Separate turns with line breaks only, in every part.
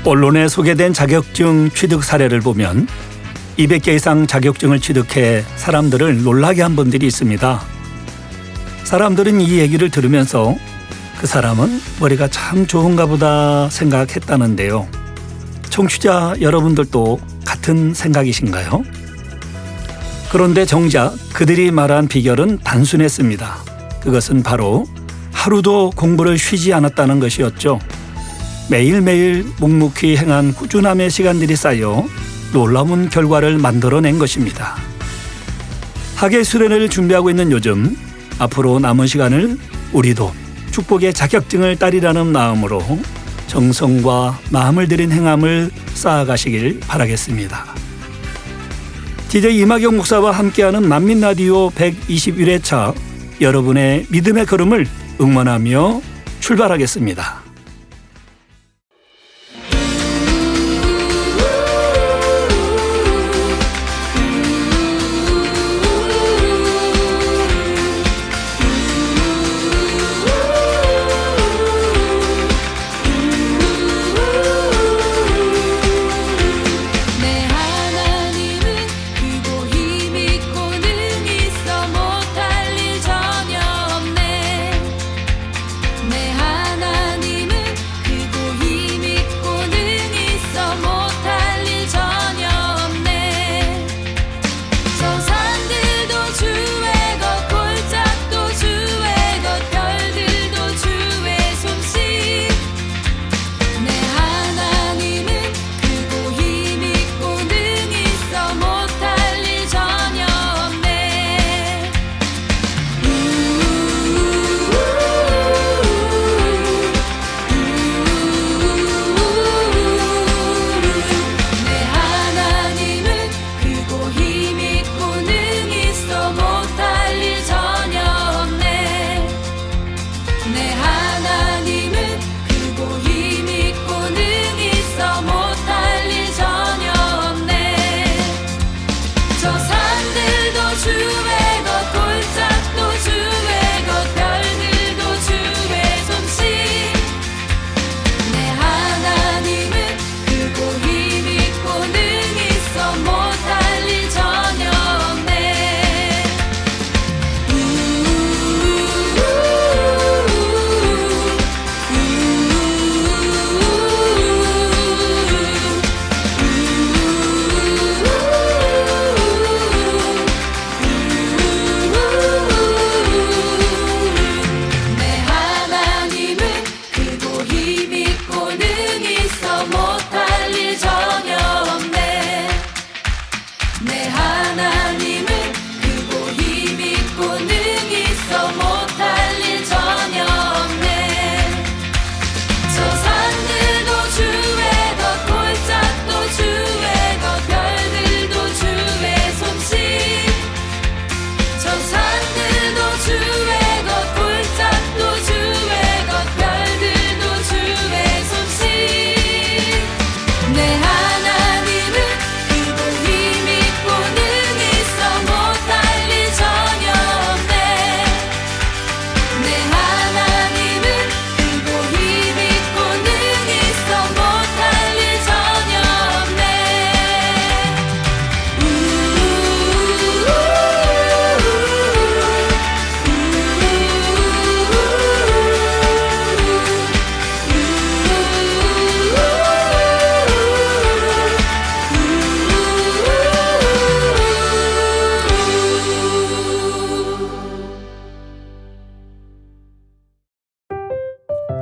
언론에 소개된 자격증 취득 사례를 보면 200개 이상 자격증을 취득해 사람들을 놀라게 한 분들이 있습니다. 사람들은 이 얘기를 들으면서 그 사람은 머리가 참 좋은가 보다 생각했다는데요. 청취자 여러분들도 같은 생각이신가요? 그런데 정작 그들이 말한 비결은 단순했습니다. 그것은 바로 하루도 공부를 쉬지 않았다는 것이었죠. 매일매일 묵묵히 행한 꾸준함의 시간들이 쌓여 놀라운 결과를 만들어낸 것입니다. 학예 수련회를 준비하고 있는 요즘 앞으로 남은 시간을 우리도 축복의 자격증을 따리라는 마음으로 정성과 마음을 들인 행함을 쌓아가시길 바라겠습니다. DJ 이마경 목사와 함께하는 만민라디오 121회차 여러분의 믿음의 걸음을 응원하며 출발하겠습니다.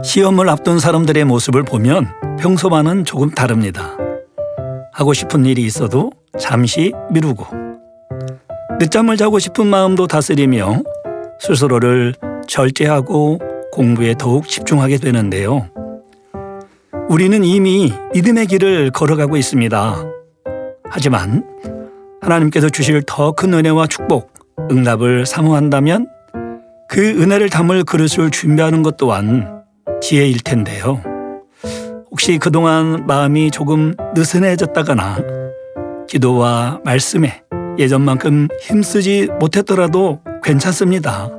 시험을 앞둔 사람들의 모습을 보면 평소와는 조금 다릅니다. 하고 싶은 일이 있어도 잠시 미루고 늦잠을 자고 싶은 마음도 다스리며 스스로를 절제하고 공부에 더욱 집중하게 되는데요. 우리는 이미 믿음의 길을 걸어가고 있습니다. 하지만 하나님께서 주실 더 큰 은혜와 축복, 응답을 사모한다면 그 은혜를 담을 그릇을 준비하는 것 또한 지혜일 텐데요. 혹시 그동안 마음이 조금 느슨해졌다거나 기도와 말씀에 예전만큼 힘쓰지 못했더라도 괜찮습니다.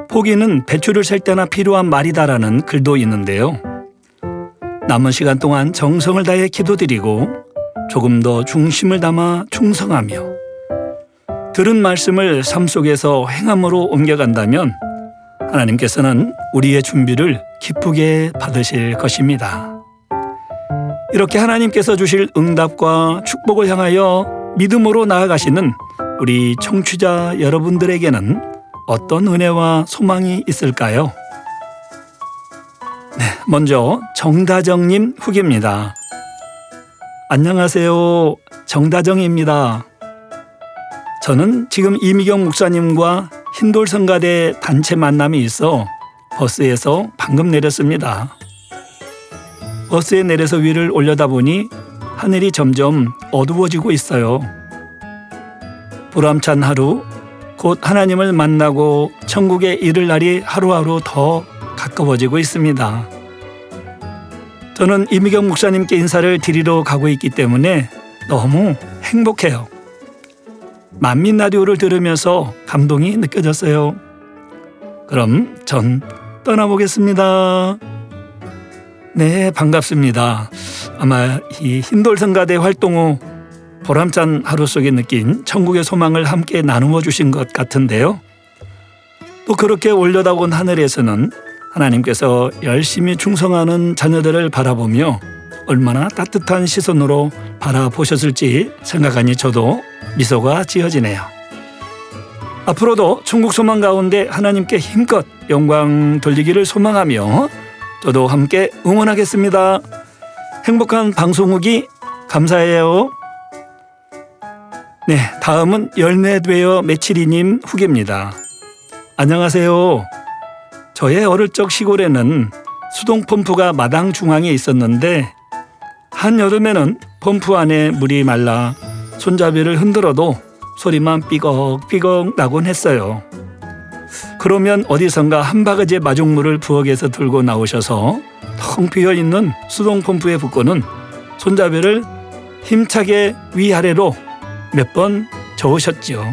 포기는 배추를 셀 때나 필요한 말이다라는 글도 있는데요. 남은 시간 동안 정성을 다해 기도드리고 조금 더 중심을 담아 충성하며 들은 말씀을 삶 속에서 행함으로 옮겨간다면 하나님께서는 우리의 준비를 기쁘게 받으실 것입니다. 이렇게 하나님께서 주실 응답과 축복을 향하여 믿음으로 나아가시는 우리 청취자 여러분들에게는 어떤 은혜와 소망이 있을까요? 네, 먼저 정다정님 후기입니다. 안녕하세요. 정다정입니다. 저는 지금 이미경 목사님과 흰돌성가대 단체 만남이 있어 버스에서 방금 내렸습니다. 버스에 내려서 위를 올려다보니 하늘이 점점 어두워지고 있어요. 보람찬 하루, 곧 하나님을 만나고 천국에 이를 날이 하루하루 더 가까워지고 있습니다. 저는 이미경 목사님께 인사를 드리러 가고 있기 때문에 너무 행복해요. 만민 라디오를 들으면서 감동이 느껴졌어요. 그럼 전 떠나보겠습니다. 네, 반갑습니다. 아마 이 흰돌성가대 활동 후 보람찬 하루 속에 느낀 천국의 소망을 함께 나누어 주신 것 같은데요. 또 그렇게 올려다본 하늘에서는 하나님께서 열심히 충성하는 자녀들을 바라보며 얼마나 따뜻한 시선으로 바라보셨을지 생각하니 저도 미소가 지어지네요. 앞으로도 천국 소망 가운데 하나님께 힘껏 영광 돌리기를 소망하며 저도 함께 응원하겠습니다. 행복한 방송 후기 감사해요. 네, 다음은 열매되어 메치리님 후기입니다. 안녕하세요. 저의 어릴 적 시골에는 수동 펌프가 마당 중앙에 있었는데 한여름에는 펌프 안에 물이 말라 손잡이를 흔들어도 소리만 삐걱삐걱 나곤 했어요. 그러면 어디선가 한 바가지의 마중물을 부엌에서 들고 나오셔서 텅 비어있는 수동 펌프에 붓고는 손잡이를 힘차게 위아래로 몇 번 저으셨지요.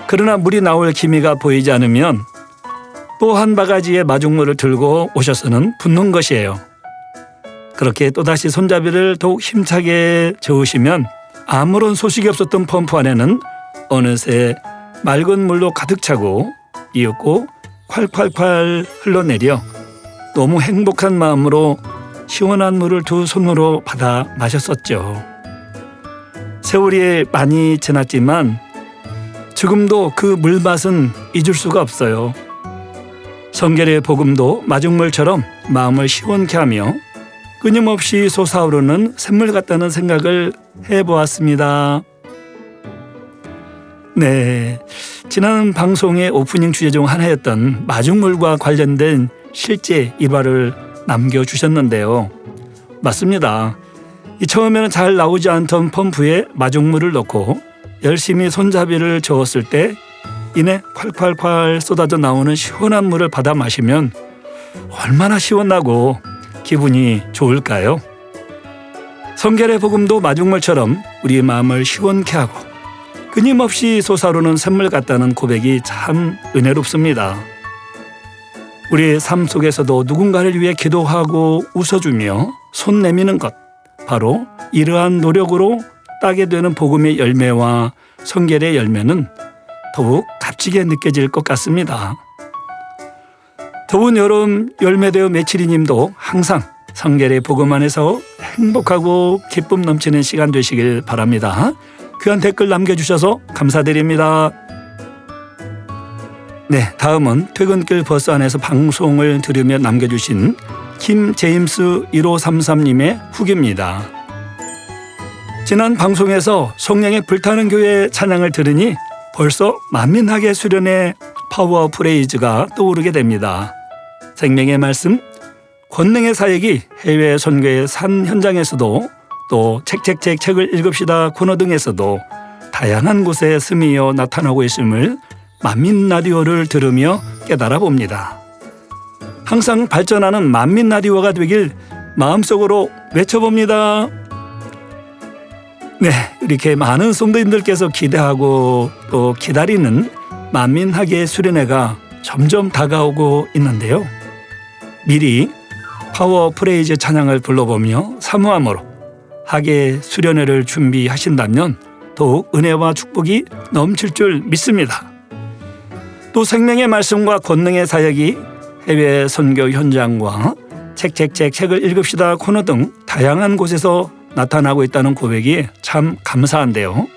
그러나 물이 나올 기미가 보이지 않으면 또 한 바가지의 마중물을 들고 오셔서는 붓는 것이에요. 그렇게 또다시 손잡이를 더욱 힘차게 저으시면 아무런 소식이 없었던 펌프 안에는 어느새 맑은 물로 가득 차고 이윽고 콸콸콸 흘러내려 너무 행복한 마음으로 시원한 물을 두 손으로 받아 마셨었죠. 세월이 많이 지났지만 지금도 그 물맛은 잊을 수가 없어요. 성결의 복음도 마중물처럼 마음을 시원케 하며 끊임없이 솟아오르는 샘물 같다는 생각을 해보았습니다. 네, 지난 방송의 오프닝 주제 중 하나였던 마중물과 관련된 실제 일화를 남겨주셨는데요. 맞습니다. 처음에는 잘 나오지 않던 펌프에 마중물을 넣고 열심히 손잡이를 저었을 때 이내 콸콸콸 쏟아져 나오는 시원한 물을 받아 마시면 얼마나 시원하고 기분이 좋을까요? 성결의 복음도 마중물처럼 우리의 마음을 시원케 하고 끊임없이 솟아오르는 샘물 같다는 고백이 참 은혜롭습니다. 우리의 삶 속에서도 누군가를 위해 기도하고 웃어주며 손 내미는 것, 바로 이러한 노력으로 따게 되는 복음의 열매와 성결의 열매는 더욱 값지게 느껴질 것 같습니다. 더운 여름 열매되어 메치리님도 항상 성결의 복음 안에서 행복하고 기쁨 넘치는 시간 되시길 바랍니다. 귀한 댓글 남겨주셔서 감사드립니다. 네, 다음은 퇴근길 버스 안에서 방송을 들으며 남겨주신 김제임스 1533님의 후기입니다. 지난 방송에서 성령의 불타는 교회 찬양을 들으니 벌써 만민학의 수련의 파워 프레이즈가 떠오르게 됩니다. 생명의 말씀, 권능의 사역이 해외 선교의 산 현장에서도 또 책을 읽읍시다 코너 등에서도 다양한 곳에 스미어 나타나고 있음을 만민 라디오를 들으며 깨달아 봅니다. 항상 발전하는 만민 라디오가 되길 마음속으로 외쳐봅니다. 네, 이렇게 많은 성도님들께서 기대하고 또 기다리는 만민학의 수련회가 점점 다가오고 있는데요. 미리 파워 프레이즈 찬양을 불러보며 사모함으로 학예 수련회를 준비하신다면 더욱 은혜와 축복이 넘칠 줄 믿습니다. 또 생명의 말씀과 권능의 사역이 해외 선교 현장과 책을 읽읍시다 코너 등 다양한 곳에서 나타나고 있다는 고백이 참 감사한데요.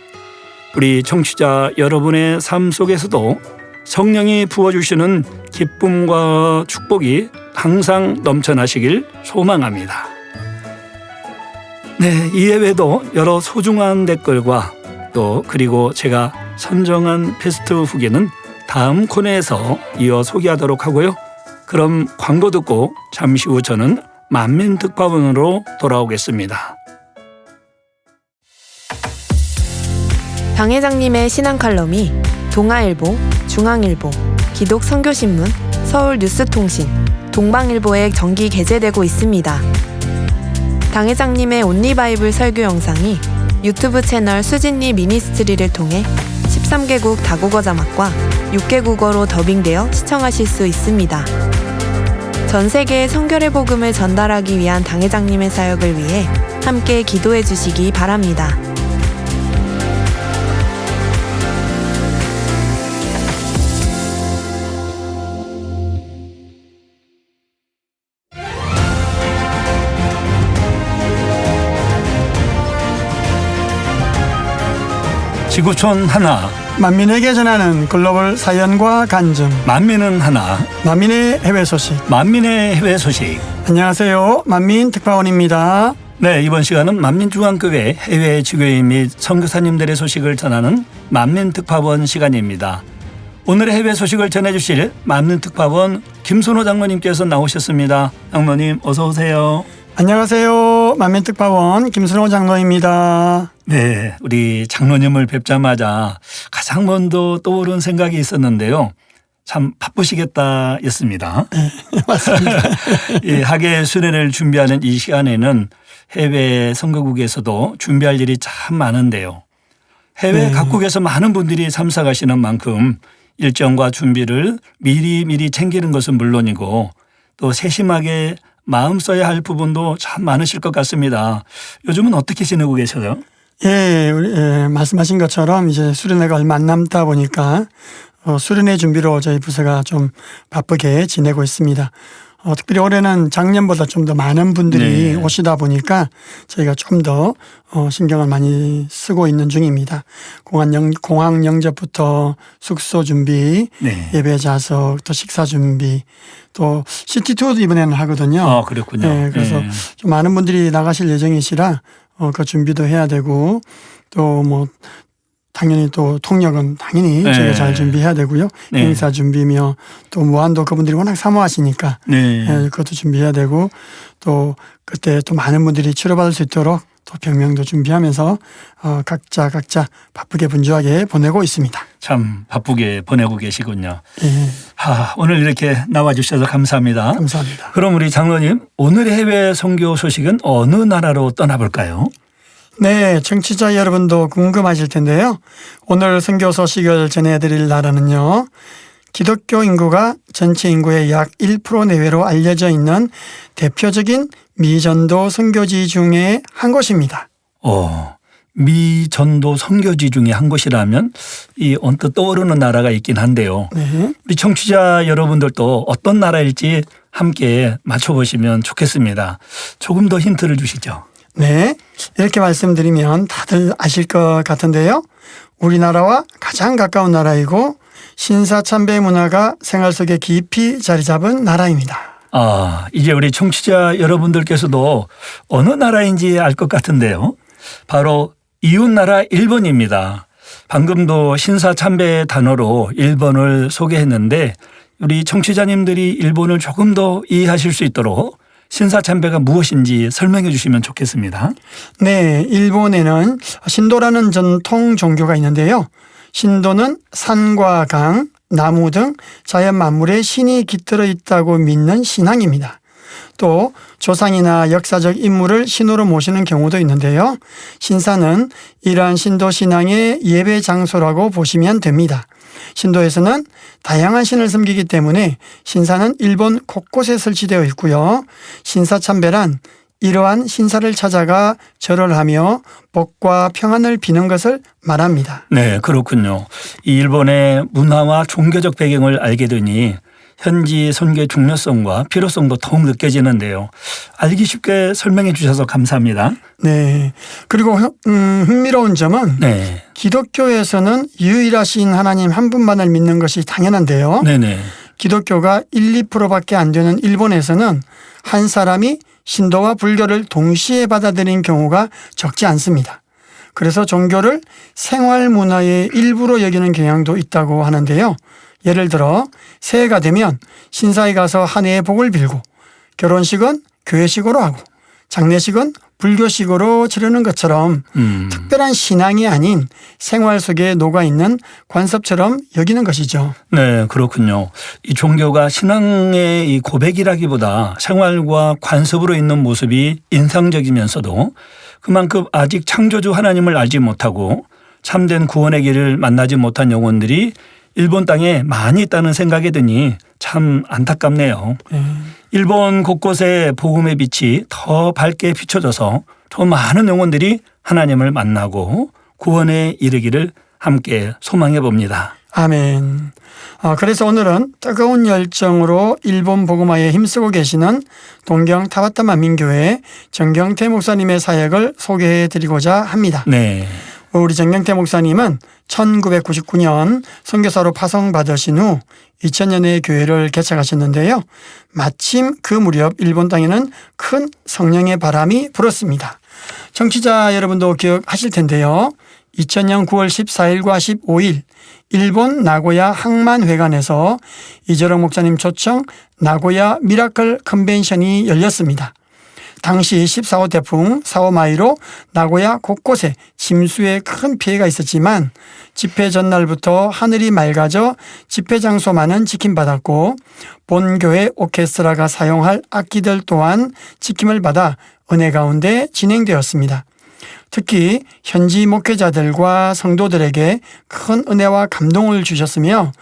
우리 청취자 여러분의 삶 속에서도 성령이 부어주시는 기쁨과 축복이 항상 넘쳐나시길 소망합니다. 네, 이외에도 여러 소중한 댓글과 또 그리고 제가 선정한 베스트 후기는 다음 코너에서 이어 소개하도록 하고요. 그럼 광고 듣고 잠시 후 저는 만민특파원으로 돌아오겠습니다.
당 회장님의 신앙 칼럼이 동아일보, 중앙일보, 기독선교신문, 서울뉴스통신, 동방일보에 정기 게재되고 있습니다. 당 회장님의 온리바이블 설교 영상이 유튜브 채널 수진리 미니스트리를 통해 13개국 다국어 자막과 6개 국어로 더빙되어 시청하실 수 있습니다. 전 세계에 성결의 복음을 전달하기 위한 당 회장님의 사역을 위해 함께 기도해 주시기 바랍니다.
지구촌 하나,
만민에게 전하는 글로벌 사연과 간증,
만민은 하나,
만민의 해외 소식.
만민의 해외 소식.
안녕하세요, 만민특파원입니다.
네, 이번 시간은 만민중앙교회 해외 지교인 및 선교사님들의 소식을 전하는 만민특파원 시간입니다. 오늘의 해외 소식을 전해주실 만민특파원 김순호 장로님께서 나오셨습니다. 장로님 어서 오세요.
안녕하세요, 만민특파원 김순호 장로입니다.
네, 우리 장로님을 뵙자마자 가장 먼저 떠오른 생각이 있었는데요. 참 바쁘시겠다 였습니다.
네, 맞습니다.
이 학예 수련회를 준비하는 이 시간에는 해외 선교국에서도 준비할 일이 참 많은데요. 해외 각국에서 많은 분들이 참석하시는 만큼 일정과 준비를 미리 챙기는 것은 물론이고 또 세심하게 마음 써야 할 부분도 참 많으실 것 같습니다. 요즘은 어떻게 지내고 계셔요?
말씀하신 것처럼 이제 수련회가 얼마 안 남다 보니까 수련회 준비로 저희 부서가 좀 바쁘게 지내고 있습니다. 특별히 올해는 작년보다 좀 더 많은 분들이 오시다 보니까 저희가 좀 더 신경을 많이 쓰고 있는 중입니다. 공항 영접부터 숙소 준비, 예배 좌석, 또 식사 준비, 또 시티 투어도 이번에는 하거든요.
그렇군요.
네, 그래서 좀 많은 분들이 나가실 예정이시라 그 준비도 해야 되고 또 뭐 당연히 또 통역은 당연히 저희가 잘 준비해야 되고요. 행사 준비며 또 무한도 그분들이 워낙 사모하시니까 그것도 준비해야 되고 또 그때 또 많은 분들이 치료받을 수 있도록 또 병명도 준비하면서 각자 바쁘게 분주하게 보내고 있습니다.
참 바쁘게 보내고 계시군요. 오늘 이렇게 나와주셔서 감사합니다.
감사합니다.
그럼 우리 장로님 오늘의 해외 선교 소식은 어느 나라로 떠나볼까요?
네, 청취자 여러분도 궁금하실 텐데요. 오늘 선교 소식을 전해드릴 나라는요. 기독교 인구가 전체 인구의 약 1% 내외로 알려져 있는 대표적인 미전도 선교지 중에 한 곳입니다.
미전도 선교지 중에 한 곳이라면 이 언뜻 떠오르는 나라가 있긴 한데요. 우리 청취자 여러분들도 어떤 나라일지 함께 맞춰보시면 좋겠습니다. 조금 더 힌트를 주시죠.
네, 이렇게 말씀드리면 다들 아실 것 같은데요. 우리나라와 가장 가까운 나라이고 신사참배 문화가 생활 속에 깊이 자리 잡은 나라입니다.
이제 우리 청취자 여러분들께서도 어느 나라인지 알 것 같은데요. 바로 이웃나라 일본입니다. 방금도 신사참배 단어로 일본을 소개했는데 우리 청취자님들이 일본을 조금 더 이해하실 수 있도록 신사참배가 무엇인지 설명해 주시면 좋겠습니다.
네, 일본에는 신도라는 전통 종교가 있는데요. 신도는 산과 강, 나무 등 자연 만물에 신이 깃들어 있다고 믿는 신앙입니다. 또 조상이나 역사적 인물을 신으로 모시는 경우도 있는데요. 신사는 이러한 신도 신앙의 예배 장소라고 보시면 됩니다. 신도에서는 다양한 신을 섬기기 때문에 신사는 일본 곳곳에 설치되어 있고요. 신사참배란 이러한 신사를 찾아가 절을 하며 복과 평안을 비는 것을 말합니다.
네, 그렇군요. 이 일본의 문화와 종교적 배경을 알게 되니 현지 선교의 중요성과 필요성도 더욱 느껴지는데요. 알기 쉽게 설명해 주셔서 감사합니다.
네. 그리고 흥미로운 점은
네.
기독교에서는 유일하신 하나님 한 분만을 믿는 것이 당연한데요.
네네.
기독교가 1, 2%밖에 안 되는 일본에서는 한 사람이 신도와 불교를 동시에 받아들인 경우가 적지 않습니다. 그래서 종교를 생활 문화의 일부로 여기는 경향도 있다고 하는데요. 예를 들어 새해가 되면 신사에 가서 한 해의 복을 빌고 결혼식은 교회식으로 하고 장례식은 불교식으로 치르는 것처럼 특별한 신앙이 아닌 생활 속에 녹아있는 관습처럼 여기는 것이죠.
네, 그렇군요. 이 종교가 신앙의 이 고백이라기보다 생활과 관습으로 있는 모습이 인상적이면서도 그만큼 아직 창조주 하나님을 알지 못하고 참된 구원의 길을 만나지 못한 영혼들이 일본 땅에 많이 있다는 생각이 드니 참 안타깝네요. 일본 곳곳에 복음의 빛이 더 밝게 비춰져서 더 많은 영혼들이 하나님을 만나고 구원에 이르기를 함께 소망해 봅니다.
아멘. 그래서 오늘은 뜨거운 열정으로 일본 복음화에 힘쓰고 계시는 동경 타바타마 민교회 정경태 목사님의 사역을 소개해 드리고자 합니다.
네.
우리 정경태 목사님은 1999년 선교사로 파송받으신 후 2000년에 교회를 개척하셨는데요. 마침 그 무렵 일본 땅에는 큰 성령의 바람이 불었습니다. 청취자 여러분도 기억하실 텐데요. 2000년 9월 14일과 15일 일본 나고야 항만회관에서 이재롱 목사님 초청 나고야 미라클 컨벤션이 열렸습니다. 당시 14호 태풍 사오마이로 나고야 곳곳에 침수에 큰 피해가 있었지만 집회 전날부터 하늘이 맑아져 집회 장소만은 지킴받았고 본교회 오케스트라가 사용할 악기들 또한 지킴을 받아 은혜 가운데 진행되었습니다. 특히 현지 목회자들과 성도들에게 큰 은혜와 감동을 주셨으며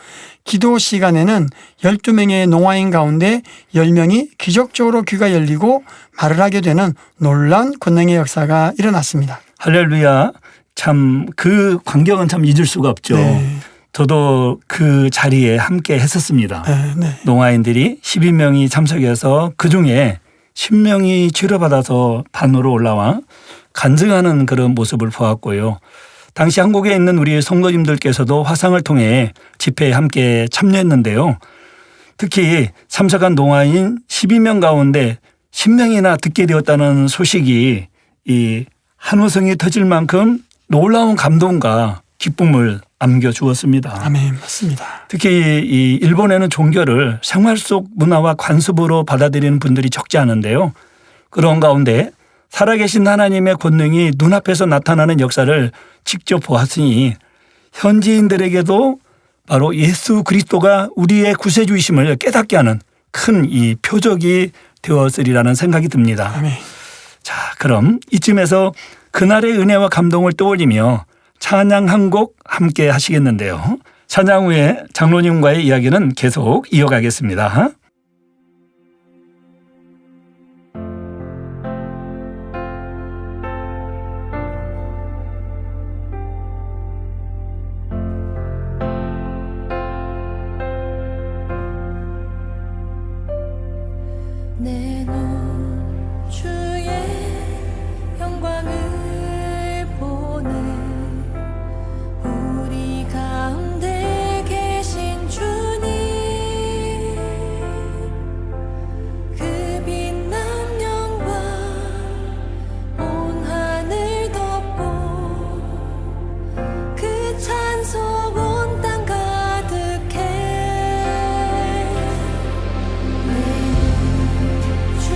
기도 시간에는 12명의 농아인 가운데 10명이 기적적으로 귀가 열리고 말을 하게 되는 놀라운 권능의 역사가 일어났습니다.
할렐루야. 참 그 광경은 참 잊을 수가 없죠.
네.
저도 그 자리에 함께 했었습니다.
네.
농아인들이 12명이 참석해서 그중에 10명이 치료받아서 반으로 올라와 간증하는 그런 모습을 보았고요. 당시 한국에 있는 우리 성도님들께서도 화상을 통해 집회에 함께 참여했는데요. 특히 참석한 농아인 12명 가운데 10명이나 듣게 되었다는 소식이 이 한우성이 터질 만큼 놀라운 감동과 기쁨을 안겨주었습니다.
아멘. 맞습니다.
특히 이 일본에는 종교를 생활 속 문화와 관습으로 받아들이는 분들이 적지 않은데요. 그런 가운데 살아계신 하나님의 권능이 눈앞에서 나타나는 역사를 직접 보았으니 현지인들에게도 바로 예수 그리스도가 우리의 구세주이심을 깨닫게 하는 큰 이 표적이 되었으리라는 생각이 듭니다.
아멘.
자, 그럼 이쯤에서 그날의 은혜와 감동을 떠올리며 찬양 한 곡 함께 하시겠는데요. 찬양 후에 장로님과의 이야기는 계속 이어가겠습니다.
내 눈 주의 영광을 보네 우리 가운데 계신 주님 그 빛난 영광 온 하늘 덮고 그 찬송 온 땅 가득해 주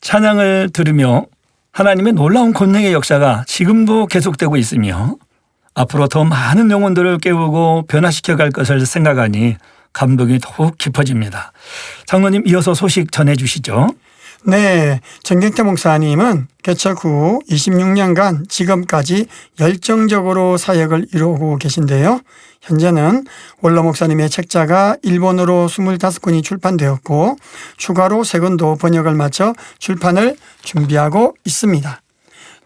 찬양을 들으며 하나님의 놀라운 권능의 역사가 지금도 계속되고 있으며 앞으로 더 많은 영혼들을 깨우고 변화시켜 갈 것을 생각하니 감동이 더욱 깊어집니다. 장로님 이어서 소식 전해 주시죠.
네, 정경태 목사님은 개척 후 26년간 지금까지 열정적으로 사역을 이루고 계신데요. 현재는 원로 목사님의 책자가 일본어로 25권이 출판되었고 추가로 3권도 번역을 마쳐 출판을 준비하고 있습니다.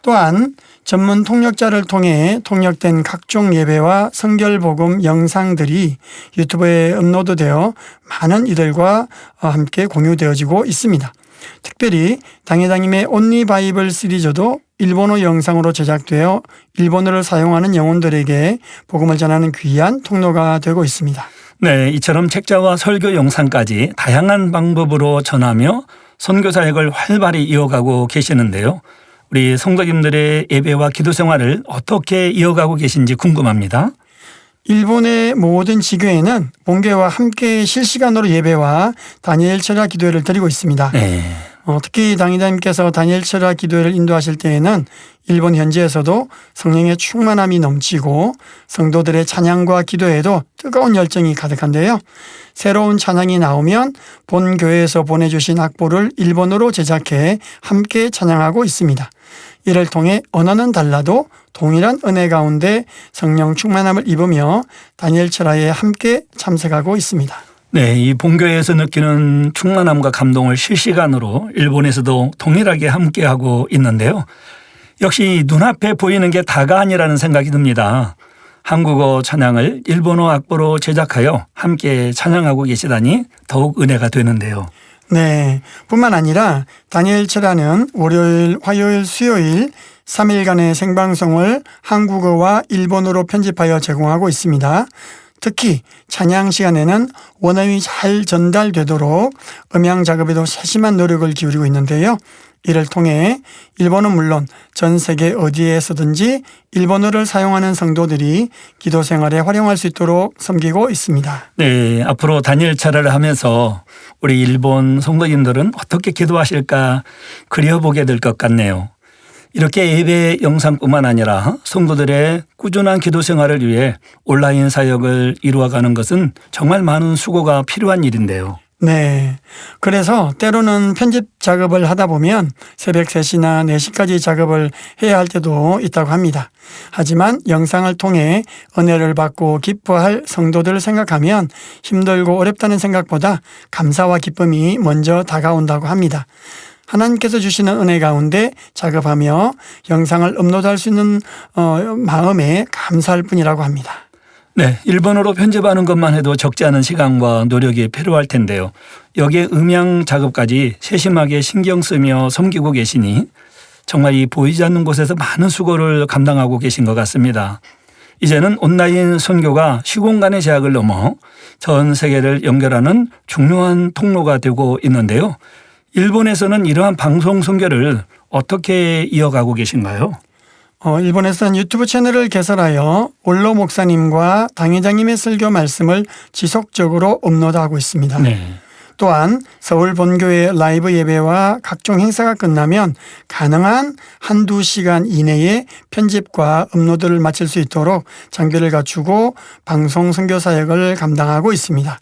또한 전문 통역자를 통해 통역된 각종 예배와 성결복음 영상들이 유튜브에 업로드되어 많은 이들과 함께 공유되어지고 있습니다. 특별히 당회장님의 온리 바이블 시리즈도 일본어 영상으로 제작되어 일본어를 사용하는 영혼들에게 복음을 전하는 귀한 통로가 되고 있습니다.
네, 이처럼 책자와 설교 영상까지 다양한 방법으로 전하며 선교 사역을 활발히 이어가고 계시는데요. 우리 성도님들의 예배와 기도 생활을 어떻게 이어가고 계신지 궁금합니다.
일본의 모든 지교회는 본교회와 함께 실시간으로 예배와 다니엘 철야 기도회를 드리고 있습니다.
네.
특히 당회장님께서 다니엘 철야 기도회를 인도하실 때에는 일본 현지에서도 성령의 충만함이 넘치고 성도들의 찬양과 기도에도 뜨거운 열정이 가득한데요. 새로운 찬양이 나오면 본 교회에서 보내주신 악보를 일본어로 제작해 함께 찬양하고 있습니다. 이를 통해 언어는 달라도 동일한 은혜 가운데 성령 충만함을 입으며 다니엘 철야에 함께 참석하고 있습니다.
네, 이 본교회에서 느끼는 충만함과 감동을 실시간으로 일본에서도 동일하게 함께하고 있는데요. 역시 눈앞에 보이는 게 다가 아니라는 생각이 듭니다. 한국어 찬양을 일본어 악보로 제작하여 함께 찬양하고 계시다니 더욱 은혜가 되는데요.
네, 뿐만 아니라 다니엘 철야는 월요일, 화요일, 수요일 3일간의 생방송을 한국어와 일본어로 편집하여 제공하고 있습니다. 특히 찬양 시간에는 원어민이 잘 전달되도록 음향 작업에도 세심한 노력을 기울이고 있는데요. 이를 통해 일본은 물론 전 세계 어디에서든지 일본어를 사용하는 성도들이 기도 생활에 활용할 수 있도록 섬기고 있습니다.
네, 앞으로 다니엘 철야를 하면서 우리 일본 성도님들은 어떻게 기도하실까 그려보게 될 것 같네요. 이렇게 예배 영상뿐만 아니라 성도들의 꾸준한 기도 생활을 위해 온라인 사역을 이루어가는 것은 정말 많은 수고가 필요한 일인데요.
네. 그래서 때로는 편집 작업을 하다 보면 새벽 3시나 4시까지 작업을 해야 할 때도 있다고 합니다. 하지만 영상을 통해 은혜를 받고 기뻐할 성도들을 생각하면 힘들고 어렵다는 생각보다 감사와 기쁨이 먼저 다가온다고 합니다. 하나님께서 주시는 은혜 가운데 작업하며 영상을 업로드할 수 있는 마음에 감사할 뿐이라고 합니다.
네, 일본어로 편집하는 것만 해도 적지 않은 시간과 노력이 필요할 텐데요. 여기에 음향 작업까지 세심하게 신경 쓰며 섬기고 계시니 정말 이 보이지 않는 곳에서 많은 수고를 감당하고 계신 것 같습니다. 이제는 온라인 선교가 시공간의 제약을 넘어 전 세계를 연결하는 중요한 통로가 되고 있는데요. 일본에서는 이러한 방송 선교를 어떻게 이어가고 계신가요?
일본에서는 유튜브 채널을 개설하여 원로 목사님과 당회장님의 설교 말씀을 지속적으로 업로드하고 있습니다.
네.
또한 서울 본교회 라이브 예배와 각종 행사가 끝나면 가능한 1-2시간 이내에 편집과 업로드를 마칠 수 있도록 장비를 갖추고 방송 선교 사역을 감당하고 있습니다.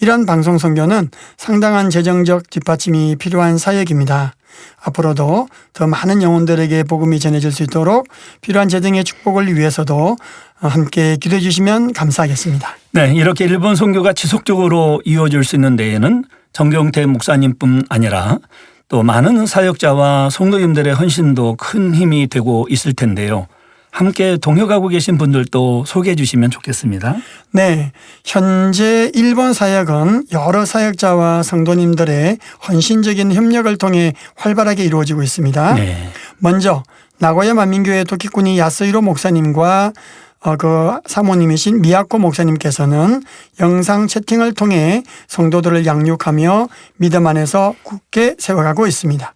이런 방송 선교는 상당한 재정적 뒷받침이 필요한 사역입니다. 앞으로도 더 많은 영혼들에게 복음이 전해질 수 있도록 필요한 재정의 축복을 위해서도 함께 기도해 주시면 감사하겠습니다.
네, 이렇게 일본 선교가 지속적으로 이어질 수 있는 데에는 정경태 목사님뿐 아니라 또 많은 사역자와 성도님들의 헌신도 큰 힘이 되고 있을 텐데요. 함께 동역하고 계신 분들도 소개해 주시면 좋겠습니다.
네, 현재 일본 사역은 여러 사역자와 성도님들의 헌신적인 협력을 통해 활발하게 이루어지고 있습니다.
네.
먼저 나고야 만민교회 도키쿠니 야스히로 목사님과 그 사모님이신 미야코 목사님께서는 영상 채팅을 통해 성도들을 양육하며 믿음 안에서 굳게 세워가고 있습니다.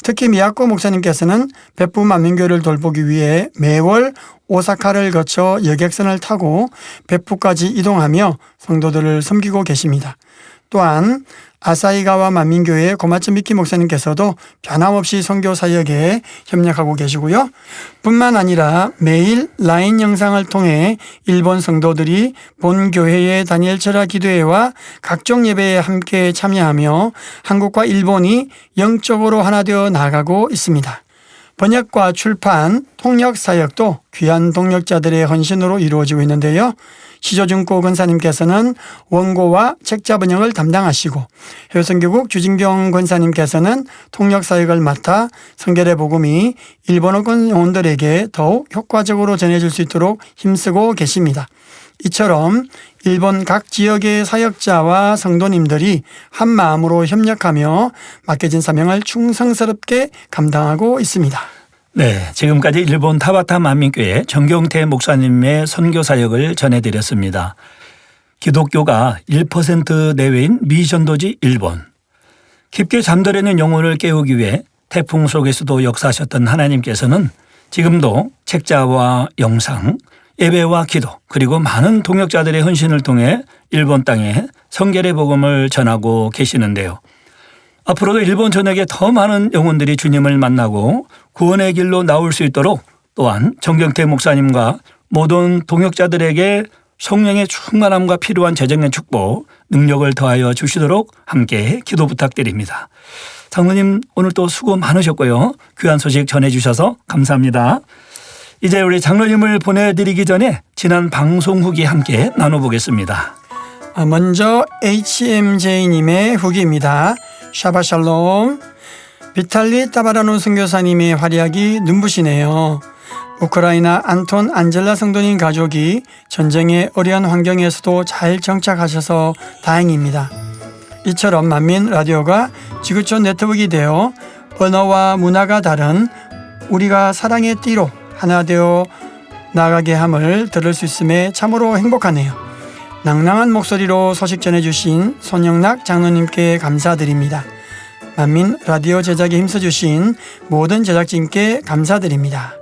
특히 미야코 목사님께서는 베푸 만민교회를 돌보기 위해 매월 오사카를 거쳐 여객선을 타고 베푸까지 이동하며 성도들을 섬기고 계십니다. 또한 아사히가와 만민교회 고마츠 미키 목사님께서도 변함없이 선교 사역에 협력하고 계시고요. 뿐만 아니라 매일 라인 영상을 통해 일본 성도들이 본 교회의 다니엘 철학 기도회와 각종 예배에 함께 참여하며 한국과 일본이 영적으로 하나 되어 나아가고 있습니다. 번역과 출판, 통역 사역도 귀한 동역자들의 헌신으로 이루어지고 있는데요. 시조준고 권사님께서는 원고와 책자 번역을 담당하시고 해외선교국 주진경 권사님께서는 통역 사역을 맡아 성결의 복음이 일본어권 영혼들에게 더욱 효과적으로 전해질 수 있도록 힘쓰고 계십니다. 이처럼 일본 각 지역의 사역자와 성도님들이 한 마음으로 협력하며 맡겨진 사명을 충성스럽게 감당하고 있습니다.
네, 지금까지 일본 타바타 만민교회 정경태 목사님의 선교 사역을 전해드렸습니다. 기독교가 1% 내외인 미전도지 일본. 깊게 잠들어있는 영혼을 깨우기 위해 태풍 속에서도 역사하셨던 하나님께서는 지금도 책자와 영상, 예배와 기도 그리고 많은 동역자들의 헌신을 통해 일본 땅에 성결의 복음을 전하고 계시는데요. 앞으로도 일본 전역에 더 많은 영혼들이 주님을 만나고 구원의 길로 나올 수 있도록 또한 정경태 목사님과 모든 동역자들에게 성령의 충만함과 필요한 재정의 축복, 능력을 더하여 주시도록 함께 기도 부탁드립니다. 장로님 오늘 또 수고 많으셨고요. 귀한 소식 전해주셔서 감사합니다. 이제 우리 장로님을 보내드리기 전에 지난 방송 후기 함께 나눠보겠습니다.
먼저 HMJ님의 후기입니다. 샤바샬롬. 비탈리 따바라노 선교사님의 활약이 눈부시네요. 우크라이나 안톤 안젤라 성도님 가족이 전쟁의 어려운 환경에서도 잘 정착하셔서 다행입니다. 이처럼 만민 라디오가 지구촌 네트워크가 되어 언어와 문화가 다른 우리가 사랑의 띠로 하나 되어 나가게 함을 들을 수 있음에 참으로 행복하네요. 낭낭한 목소리로 소식 전해주신 손영락 장로님께 감사드립니다. 만민 라디오 제작에 힘써주신 모든 제작진께 감사드립니다.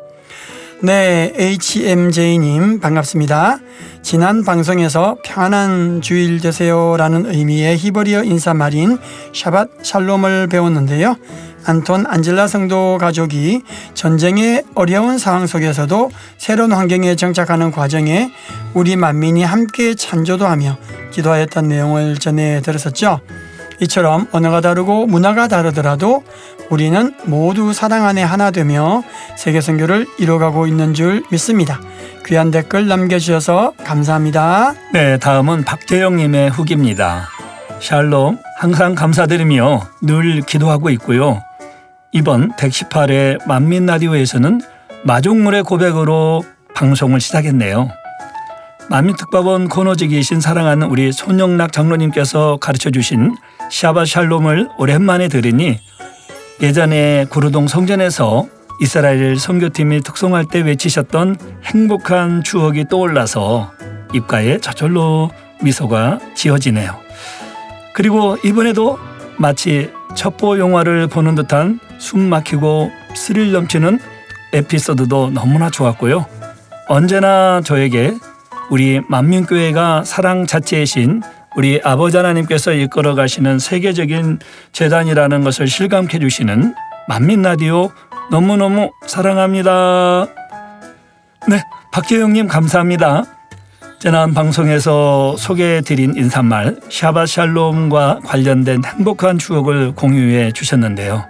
네, HMJ님 반갑습니다. 지난 방송에서 평안한 주일 되세요라는 의미의 히브리어 인사말인 샤밧 샬롬을 배웠는데요. 안톤 안젤라 성도 가족이 전쟁의 어려운 상황 속에서도 새로운 환경에 정착하는 과정에 우리 만민이 함께 찬조도하며 기도하였던 내용을 전해 들었었죠. 이처럼 언어가 다르고 문화가 다르더라도 우리는 모두 사랑 안에 하나 되며 세계 선교를 이뤄가고 있는 줄 믿습니다. 귀한 댓글 남겨주셔서 감사합니다.
네, 다음은 박재영님의 후기입니다. 샬롬, 항상 감사드리며 늘 기도하고 있고요. 이번 118회 만민라디오에서는 마중물의 고백으로 방송을 시작했네요. 만민특파원 코너직이신 사랑하는 우리 손영락 장로님께서 가르쳐주신 샤밧 샬롬을 오랜만에 들으니 예전에 구루동 성전에서 이스라엘 선교팀이 특송할 때 외치셨던 행복한 추억이 떠올라서 입가에 저절로 미소가 지어지네요. 그리고 이번에도 마치 첩보 영화를 보는 듯한 숨 막히고 스릴 넘치는 에피소드도 너무나 좋았고요. 언제나 저에게 우리 만민교회가 사랑 자체이신 우리 아버지 하나님께서 이끌어 가시는 세계적인 재단이라는 것을 실감해 주시는 만민라디오 너무너무 사랑합니다. 네, 박재영님 감사합니다. 지난 방송에서 소개해드린 인사말 샤밧 샬롬과 관련된 행복한 추억을 공유해 주셨는데요.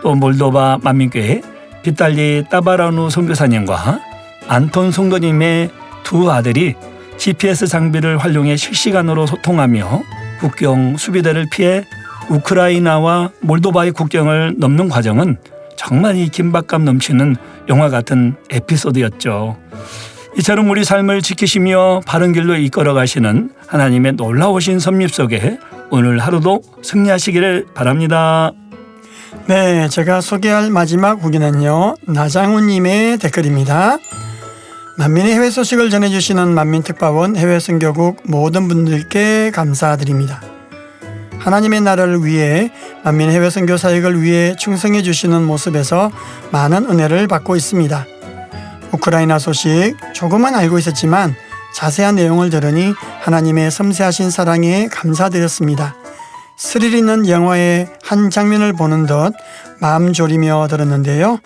또 몰도바 만민교회 비탈리 따바라누 선교사님과 안톤 성도님의 두 아들이 GPS 장비를 활용해 실시간으로 소통하며 국경 수비대를 피해 우크라이나와 몰도바의 국경을 넘는 과정은 정말 이 긴박감 넘치는 영화 같은 에피소드였죠. 이처럼 우리 삶을 지키시며 바른 길로 이끌어 가시는 하나님의 놀라우신 섭립 속에 오늘 하루도 승리하시기를 바랍니다.
네, 제가 소개할 마지막 후기는요. 나장훈님의 댓글입니다. 만민의 해외 소식을 전해주시는 만민특파원 해외선교국 모든 분들께 감사드립니다. 하나님의 나라를 위해 만민 해외선교 사역을 위해 충성해 주시는 모습에서 많은 은혜를 받고 있습니다. 우크라이나 소식 조금은 알고 있었지만 자세한 내용을 들으니 하나님의 섬세하신 사랑에 감사드렸습니다. 스릴 있는 영화의 한 장면을 보는 듯 마음 졸이며 들었는데요.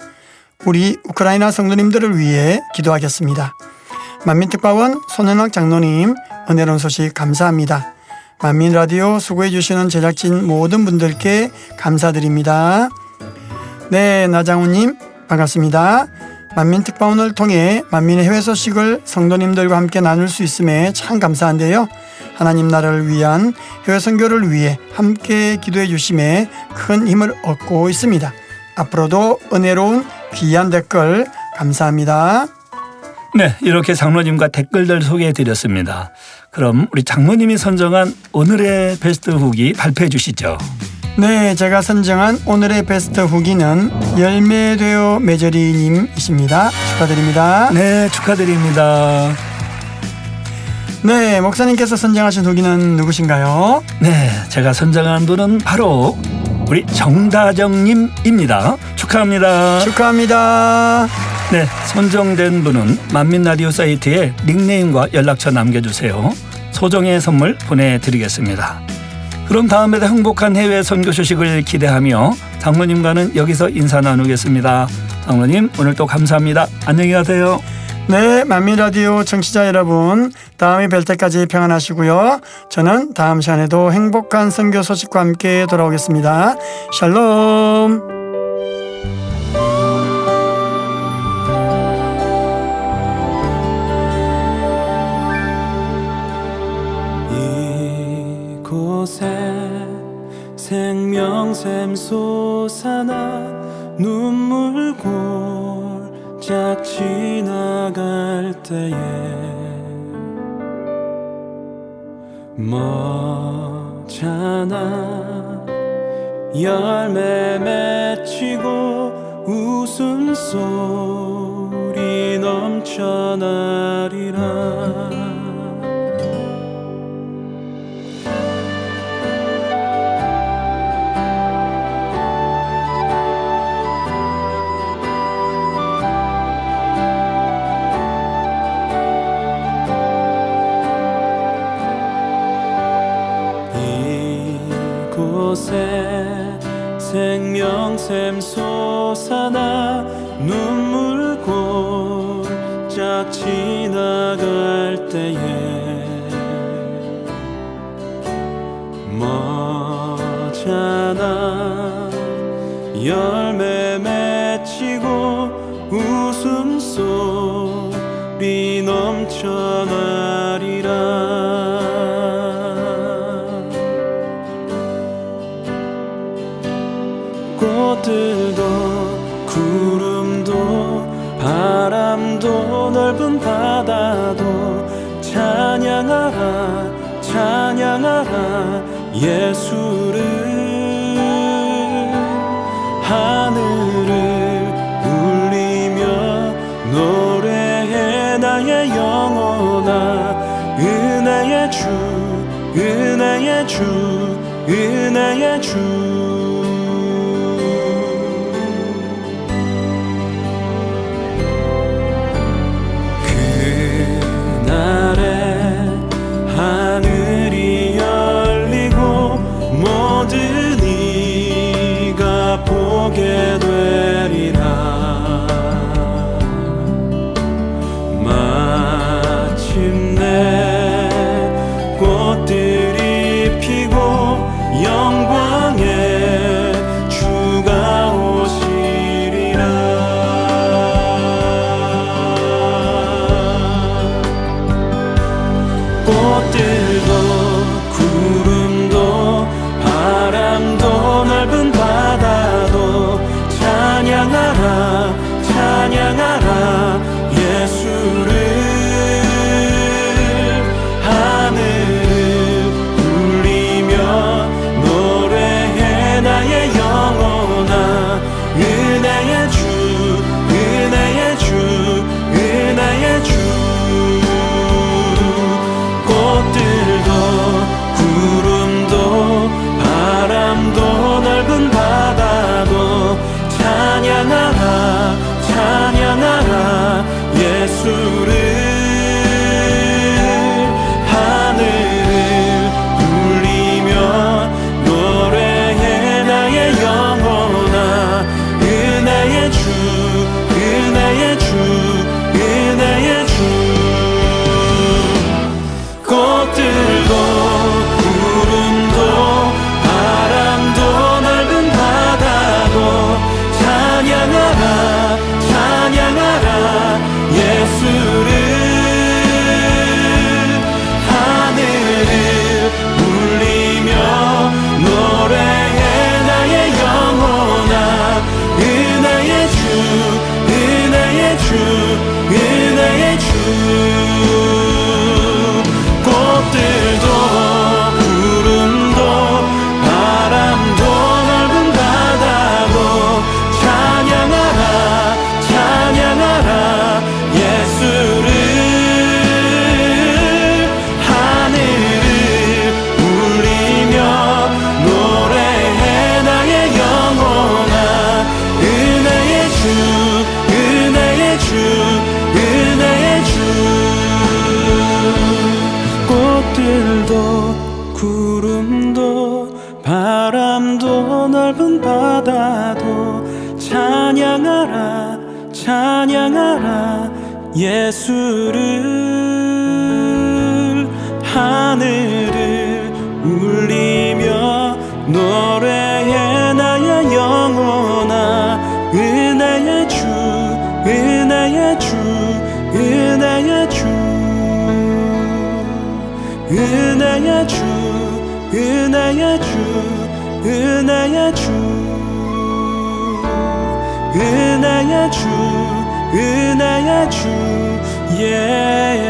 우리 우크라이나 성도님들을 위해 기도하겠습니다. 만민특파원 손은학 장로님, 은혜로운 소식 감사합니다. 만민라디오 수고해 주시는 제작진 모든 분들께 감사드립니다. 네, 나장훈님 반갑습니다. 만민특파원을 통해 만민의 해외 소식을 성도님들과 함께 나눌 수 있음에 참 감사한데요. 하나님 나라를 위한 해외 선교를 위해 함께 기도해 주심에 큰 힘을 얻고 있습니다. 앞으로도 은혜로운 귀한 댓글 감사합니다.
네, 이렇게 장로님과 댓글들 소개해 드렸습니다. 그럼 우리 장로님이 선정한 오늘의 베스트 후기 발표해 주시죠.
네, 제가 선정한 오늘의 베스트 후기는 열매되어 메저리님이십니다. 축하드립니다.
네, 축하드립니다.
네, 목사님께서 선정하신 후기는 누구신가요?
네, 제가 선정한 분은 바로 우리 정다정님입니다. 축하합니다.
축하합니다.
네, 선정된 분은 만민라디오 사이트에 닉네임과 연락처 남겨주세요. 소정의 선물 보내드리겠습니다. 그럼 다음에도 행복한 해외 선교 소식을 기대하며 장로님과는 여기서 인사 나누겠습니다. 장로님, 오늘 또 감사합니다. 안녕히 가세요.
네, 만민라디오 청취자 여러분, 다음에 뵐 때까지 평안하시고요. 저는 다음 시간에도 행복한 선교 소식과 함께 돌아오겠습니다. 샬롬.
이곳에 생명샘 솟아나 눈물 골짝 지나갈 때에 머잖아 열매 맺히고 웃음소리 넘쳐나리라. 이곳에 생명샘 솟아나 눈물 골짝 지나갈 때에 머잖아 열매 맺히고 웃음소리 넘쳐나리라. 꽃들도 구름도 바람도 넓은 바다도 찬양하라 찬양하라 예수를. 하늘을 울리며 노래해 나의 영혼아. 은혜의 주 은혜의 주 은혜의 주. 하늘이 열리고 모든 이가 보게 되리라. 마침내 꽃들이 피고 영광의 주가 오시리라. 꽃들도 구름도 바람도 넓은 바다도 받아도 찬양하라 찬양하라 예수를 하늘을 울리며 노래해 나의 영혼아 은혜의 주 은혜의 주 은혜의 주 은혜의 주 은혜의 주 은혜의 주 은혜의 주 은혜의 주 예수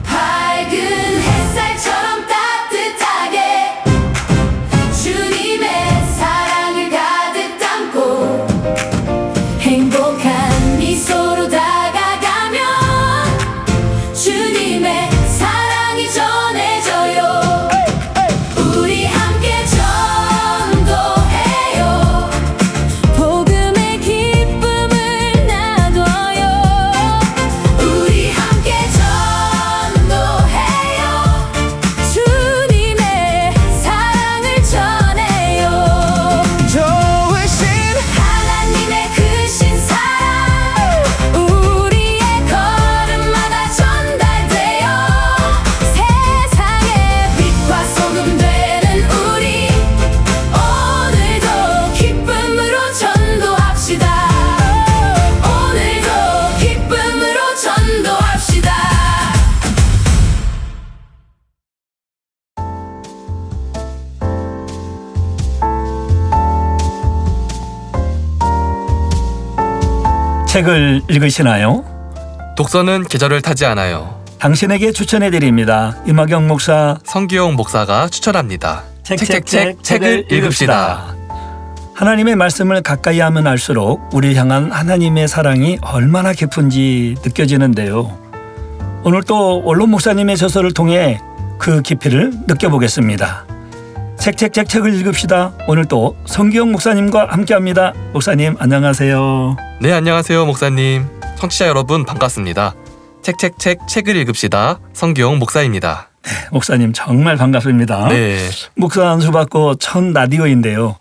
밝은 햇살처럼 따뜻하게 주님의 사랑을 가득 담고 행복한 미소로 다가가면 주님의 사랑이 전해져요. 우리 함께 전도해요. 복음의 기쁨을 나눠요. 우리 함께 전도해요. 주님의 사랑을 전해요.
좋으신
하나님의 크신 사랑 우리의 걸음마다 전달돼요. 세상의 빛과 소금 되는 우리 오늘도 기쁨으로 전도합시다. 오늘도 기쁨으로 전도합시다.
책을 읽으시나요?
독서는 계절을 타지 않아요.
당신에게 추천해드립니다. 임학영 목사
성기용 목사가 추천합니다. 책을 읽읍시다.
하나님의 말씀을 가까이 하면 알수록 우리를 향한 하나님의 사랑이 얼마나 깊은지 느껴지는데요. 오늘 또 원로 목사님의 저서를 통해 그 깊이를 느껴보겠습니다. 책을 읽읍시다. 오늘 또 성기용 목사님과 함께합니다. 목사님 안녕하세요.
네, 안녕하세요 목사님. 청취자 여러분 반갑습니다. 책을 읽읍시다. 성기용 목사입니다.
목사님 정말 반갑습니다.
네,
목사 안수 받고 첫 라디오인데요.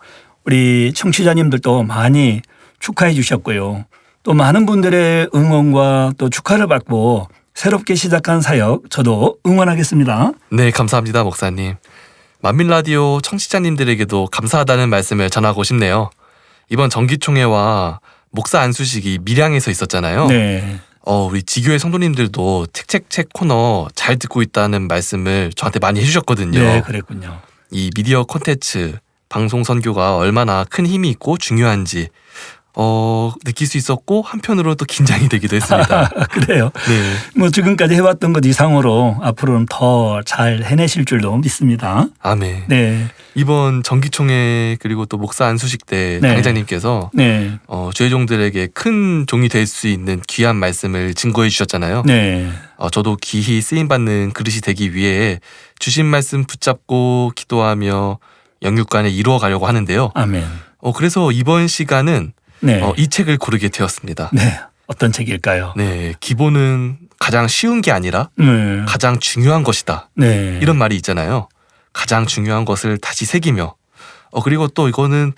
우리 청취자님들도 많이 축하해 주셨고요. 또 많은 분들의 응원과 또 축하를 받고 새롭게 시작한 사역 저도 응원하겠습니다.
네 감사합니다 목사님. 만민라디오 청취자님들에게도 감사하다는 말씀을 전하고 싶네요. 이번 정기총회와 목사 안수식이 밀양에서 있었잖아요.
네.
우리 지교회 성도님들도 책 코너 잘 듣고 있다는 말씀을 저한테 많이 해주셨거든요.
네, 그랬군요.
이 미디어 콘텐츠 방송 선교가 얼마나 큰 힘이 있고 중요한지 느낄 수 있었고 한편으로 또 긴장이 되기도 했습니다.
그래요.
네,
뭐 지금까지 해왔던 것 이상으로 앞으로는 더 잘 해내실 줄도 믿습니다.
아멘.
네.
이번 정기총회 그리고 또 목사 안수식 때
네.
당회장님께서
네.
주의 종들에게 큰 종이 될 수 있는 귀한 말씀을 증거해 주셨잖아요.
네.
저도 귀히 쓰임받는 그릇이 되기 위해 주신 말씀 붙잡고 기도하며 영육간에 이루어가려고 하는데요.
아멘.
그래서 이번 시간은
네.
이 책을 고르게 되었습니다.
네. 어떤 책일까요?
네, 기본은 가장 쉬운 게 아니라
네.
가장 중요한 것이다.
네.
이런 말이 있잖아요. 가장 중요한 것을 다시 새기며 그리고 또 이거는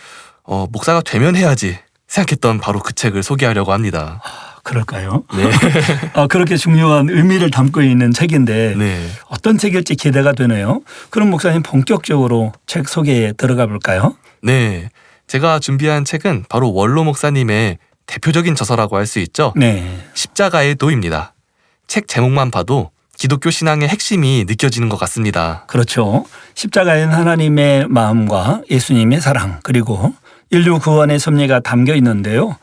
목사가 되면 해야지 생각했던 바로 그 책을 소개하려고 합니다.
그럴까요?
네.
그렇게 중요한 의미를 담고 있는 책인데
네.
어떤 책일지 기대가 되네요. 그럼 목사님 본격적으로 책 소개에 들어가 볼까요?
네. 제가 준비한 책은 바로 원로 목사님의 대표적인 저서라고 할 수 있죠.
네.
십자가의 도입니다. 책 제목만 봐도 기독교 신앙의 핵심이 느껴지는 것 같습니다.
그렇죠. 십자가엔 하나님의 마음과 예수님의 사랑 그리고 인류 구원의 섭리가 담겨 있는데요.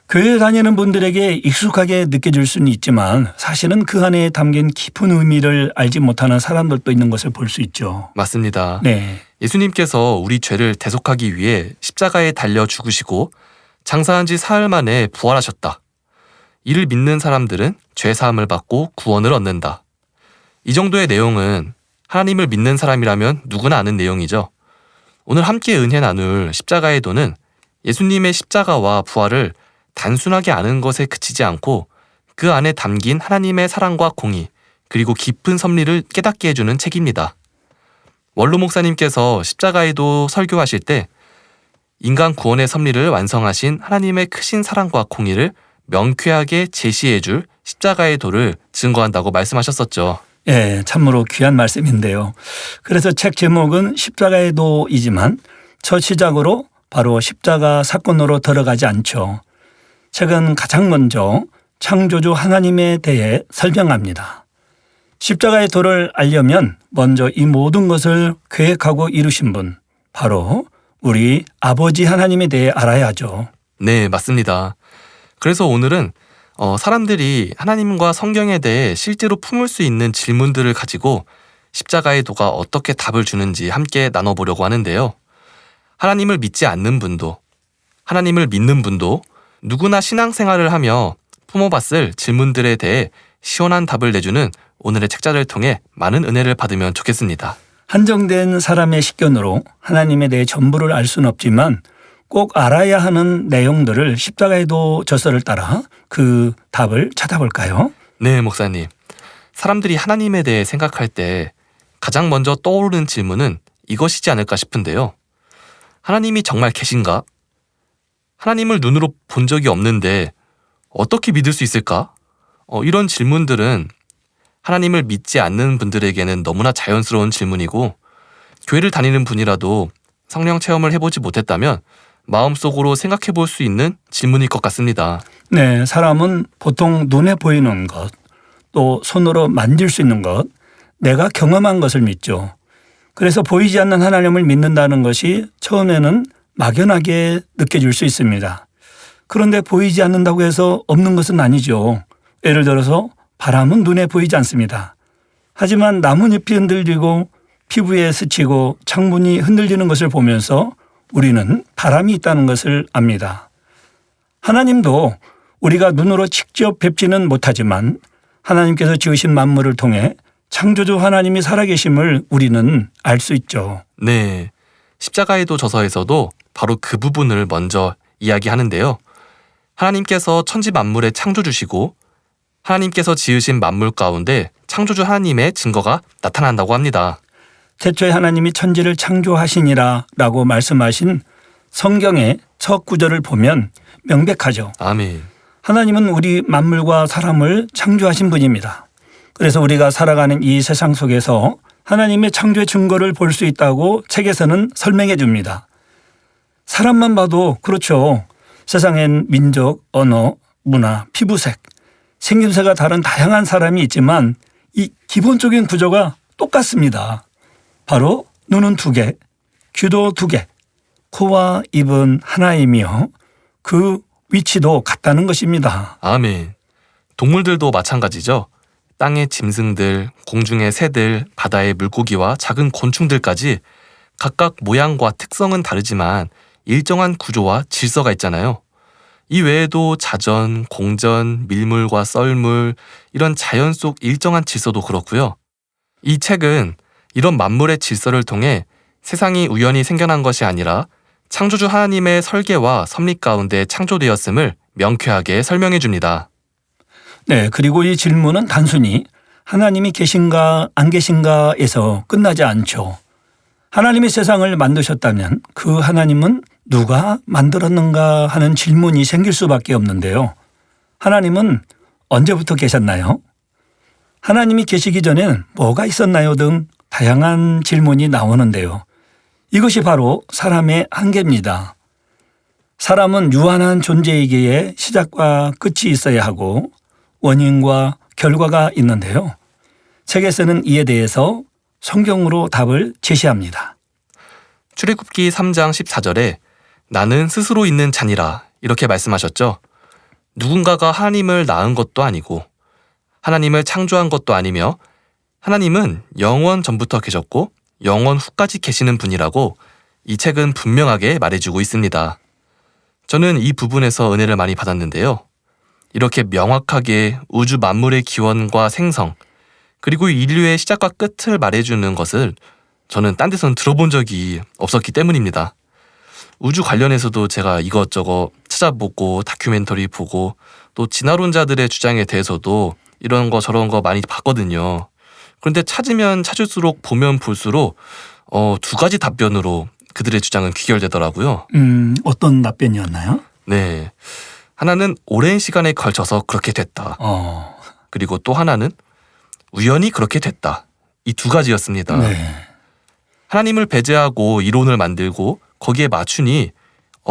교회 다니는 분들에게 익숙하게 느껴질 수는 있지만 사실은 그 안에 담긴 깊은 의미를 알지 못하는 사람들도 있는 것을 볼 수 있죠.
맞습니다.
네.
예수님께서 우리 죄를 대속하기 위해 십자가에 달려 죽으시고 장사한 지 사흘 만에 부활하셨다. 이를 믿는 사람들은 죄 사함을 받고 구원을 얻는다. 이 정도의 내용은 하나님을 믿는 사람이라면 누구나 아는 내용이죠. 오늘 함께 은혜 나눌 십자가의 도는 예수님의 십자가와 부활을 단순하게 아는 것에 그치지 않고 그 안에 담긴 하나님의 사랑과 공의 그리고 깊은 섭리를 깨닫게 해주는 책입니다. 원로 목사님께서 십자가의 도 설교하실 때 인간 구원의 섭리를 완성하신 하나님의 크신 사랑과 공의를 명쾌하게 제시해줄 십자가의 도를 증거한다고 말씀하셨었죠.
예, 참으로 귀한 말씀인데요. 그래서 책 제목은 십자가의 도이지만 첫 시작으로 바로 십자가 사건으로 들어가지 않죠. 책은 가장 먼저 창조주 하나님에 대해 설명합니다. 십자가의 도를 알려면 먼저 이 모든 것을 계획하고 이루신 분, 바로 우리 아버지 하나님에 대해 알아야 하죠.
네, 맞습니다. 그래서 오늘은 사람들이 하나님과 성경에 대해 실제로 품을 수 있는 질문들을 가지고 십자가의 도가 어떻게 답을 주는지 함께 나눠보려고 하는데요. 하나님을 믿지 않는 분도, 하나님을 믿는 분도 누구나 신앙생활을 하며 품어봤을 질문들에 대해 시원한 답을 내주는 오늘의 책자를 통해 많은 은혜를 받으면 좋겠습니다.
한정된 사람의 식견으로 하나님에 대해 전부를 알 수는 없지만 꼭 알아야 하는 내용들을 십자가의 도 저서를 따라 그 답을 찾아볼까요?
네, 목사님. 사람들이 하나님에 대해 생각할 때 가장 먼저 떠오르는 질문은 이것이지 않을까 싶은데요. 하나님이 정말 계신가? 하나님을 눈으로 본 적이 없는데 어떻게 믿을 수 있을까? 이런 질문들은 하나님을 믿지 않는 분들에게는 너무나 자연스러운 질문이고 교회를 다니는 분이라도 성령 체험을 해보지 못했다면 마음속으로 생각해 볼 수 있는 질문일 것 같습니다.
네, 사람은 보통 눈에 보이는 것, 또 손으로 만질 수 있는 것, 내가 경험한 것을 믿죠. 그래서 보이지 않는 하나님을 믿는다는 것이 처음에는 막연하게 느껴질 수 있습니다. 그런데 보이지 않는다고 해서 없는 것은 아니죠. 예를 들어서 바람은 눈에 보이지 않습니다. 하지만 나뭇잎이 흔들리고 피부에 스치고 창문이 흔들리는 것을 보면서 우리는 바람이 있다는 것을 압니다. 하나님도 우리가 눈으로 직접 뵙지는 못하지만 하나님께서 지으신 만물을 통해 창조주 하나님이 살아계심을 우리는 알 수 있죠.
네, 십자가의 도 저서에서도 바로 그 부분을 먼저 이야기하는데요. 하나님께서 천지 만물의 창조주시고 하나님께서 지으신 만물 가운데 창조주 하나님의 증거가 나타난다고 합니다.
태초에 하나님이 천지를 창조하시니라 라고 말씀하신 성경의 첫 구절을 보면 명백하죠.
아멘.
하나님은 우리 만물과 사람을 창조하신 분입니다. 그래서 우리가 살아가는 이 세상 속에서 하나님의 창조의 증거를 볼 수 있다고 책에서는 설명해 줍니다. 사람만 봐도 그렇죠. 세상엔 민족, 언어, 문화, 피부색, 생김새가 다른 다양한 사람이 있지만 이 기본적인 구조가 똑같습니다. 바로 눈은 2개, 귀도 2개, 코와 입은 하나이며 그 위치도 같다는 것입니다.
아멘. 동물들도 마찬가지죠. 땅의 짐승들, 공중의 새들, 바다의 물고기와 작은 곤충들까지 각각 모양과 특성은 다르지만 일정한 구조와 질서가 있잖아요. 이 외에도 자전, 공전, 밀물과 썰물, 이런 자연 속 일정한 질서도 그렇고요. 이 책은 이런 만물의 질서를 통해 세상이 우연히 생겨난 것이 아니라 창조주 하나님의 설계와 섭리 가운데 창조되었음을 명쾌하게 설명해 줍니다.
네, 그리고 이 질문은 단순히 하나님이 계신가 안 계신가에서 끝나지 않죠. 하나님이 세상을 만드셨다면 그 하나님은 누가 만들었는가 하는 질문이 생길 수밖에 없는데요. 하나님은 언제부터 계셨나요? 하나님이 계시기 전엔 뭐가 있었나요? 등 다양한 질문이 나오는데요. 이것이 바로 사람의 한계입니다. 사람은 유한한 존재이기에 시작과 끝이 있어야 하고 원인과 결과가 있는데요. 책에서는 이에 대해서 성경으로 답을 제시합니다.
출애굽기 3장 14절에 나는 스스로 있는 자니라 이렇게 말씀하셨죠. 누군가가 하나님을 낳은 것도 아니고 하나님을 창조한 것도 아니며 하나님은 영원 전부터 계셨고 영원 후까지 계시는 분이라고 이 책은 분명하게 말해주고 있습니다. 저는 이 부분에서 은혜를 많이 받았는데요. 이렇게 명확하게 우주 만물의 기원과 생성, 그리고 인류의 시작과 끝을 말해주는 것을 저는 딴 데서는 들어본 적이 없었기 때문입니다. 우주 관련해서도 제가 이것저것 찾아보고 다큐멘터리 보고 또 진화론자들의 주장에 대해서도 이런 거 저런 거 많이 봤거든요. 그런데 찾으면 찾을수록 보면 볼수록 두 가지 답변으로 그들의 주장은 귀결되더라고요.
어떤 답변이었나요?
네. 하나는 오랜 시간에 걸쳐서 그렇게 됐다. 그리고 또 하나는 우연히 그렇게 됐다. 이 두 가지였습니다.
네.
하나님을 배제하고 이론을 만들고 거기에 맞추니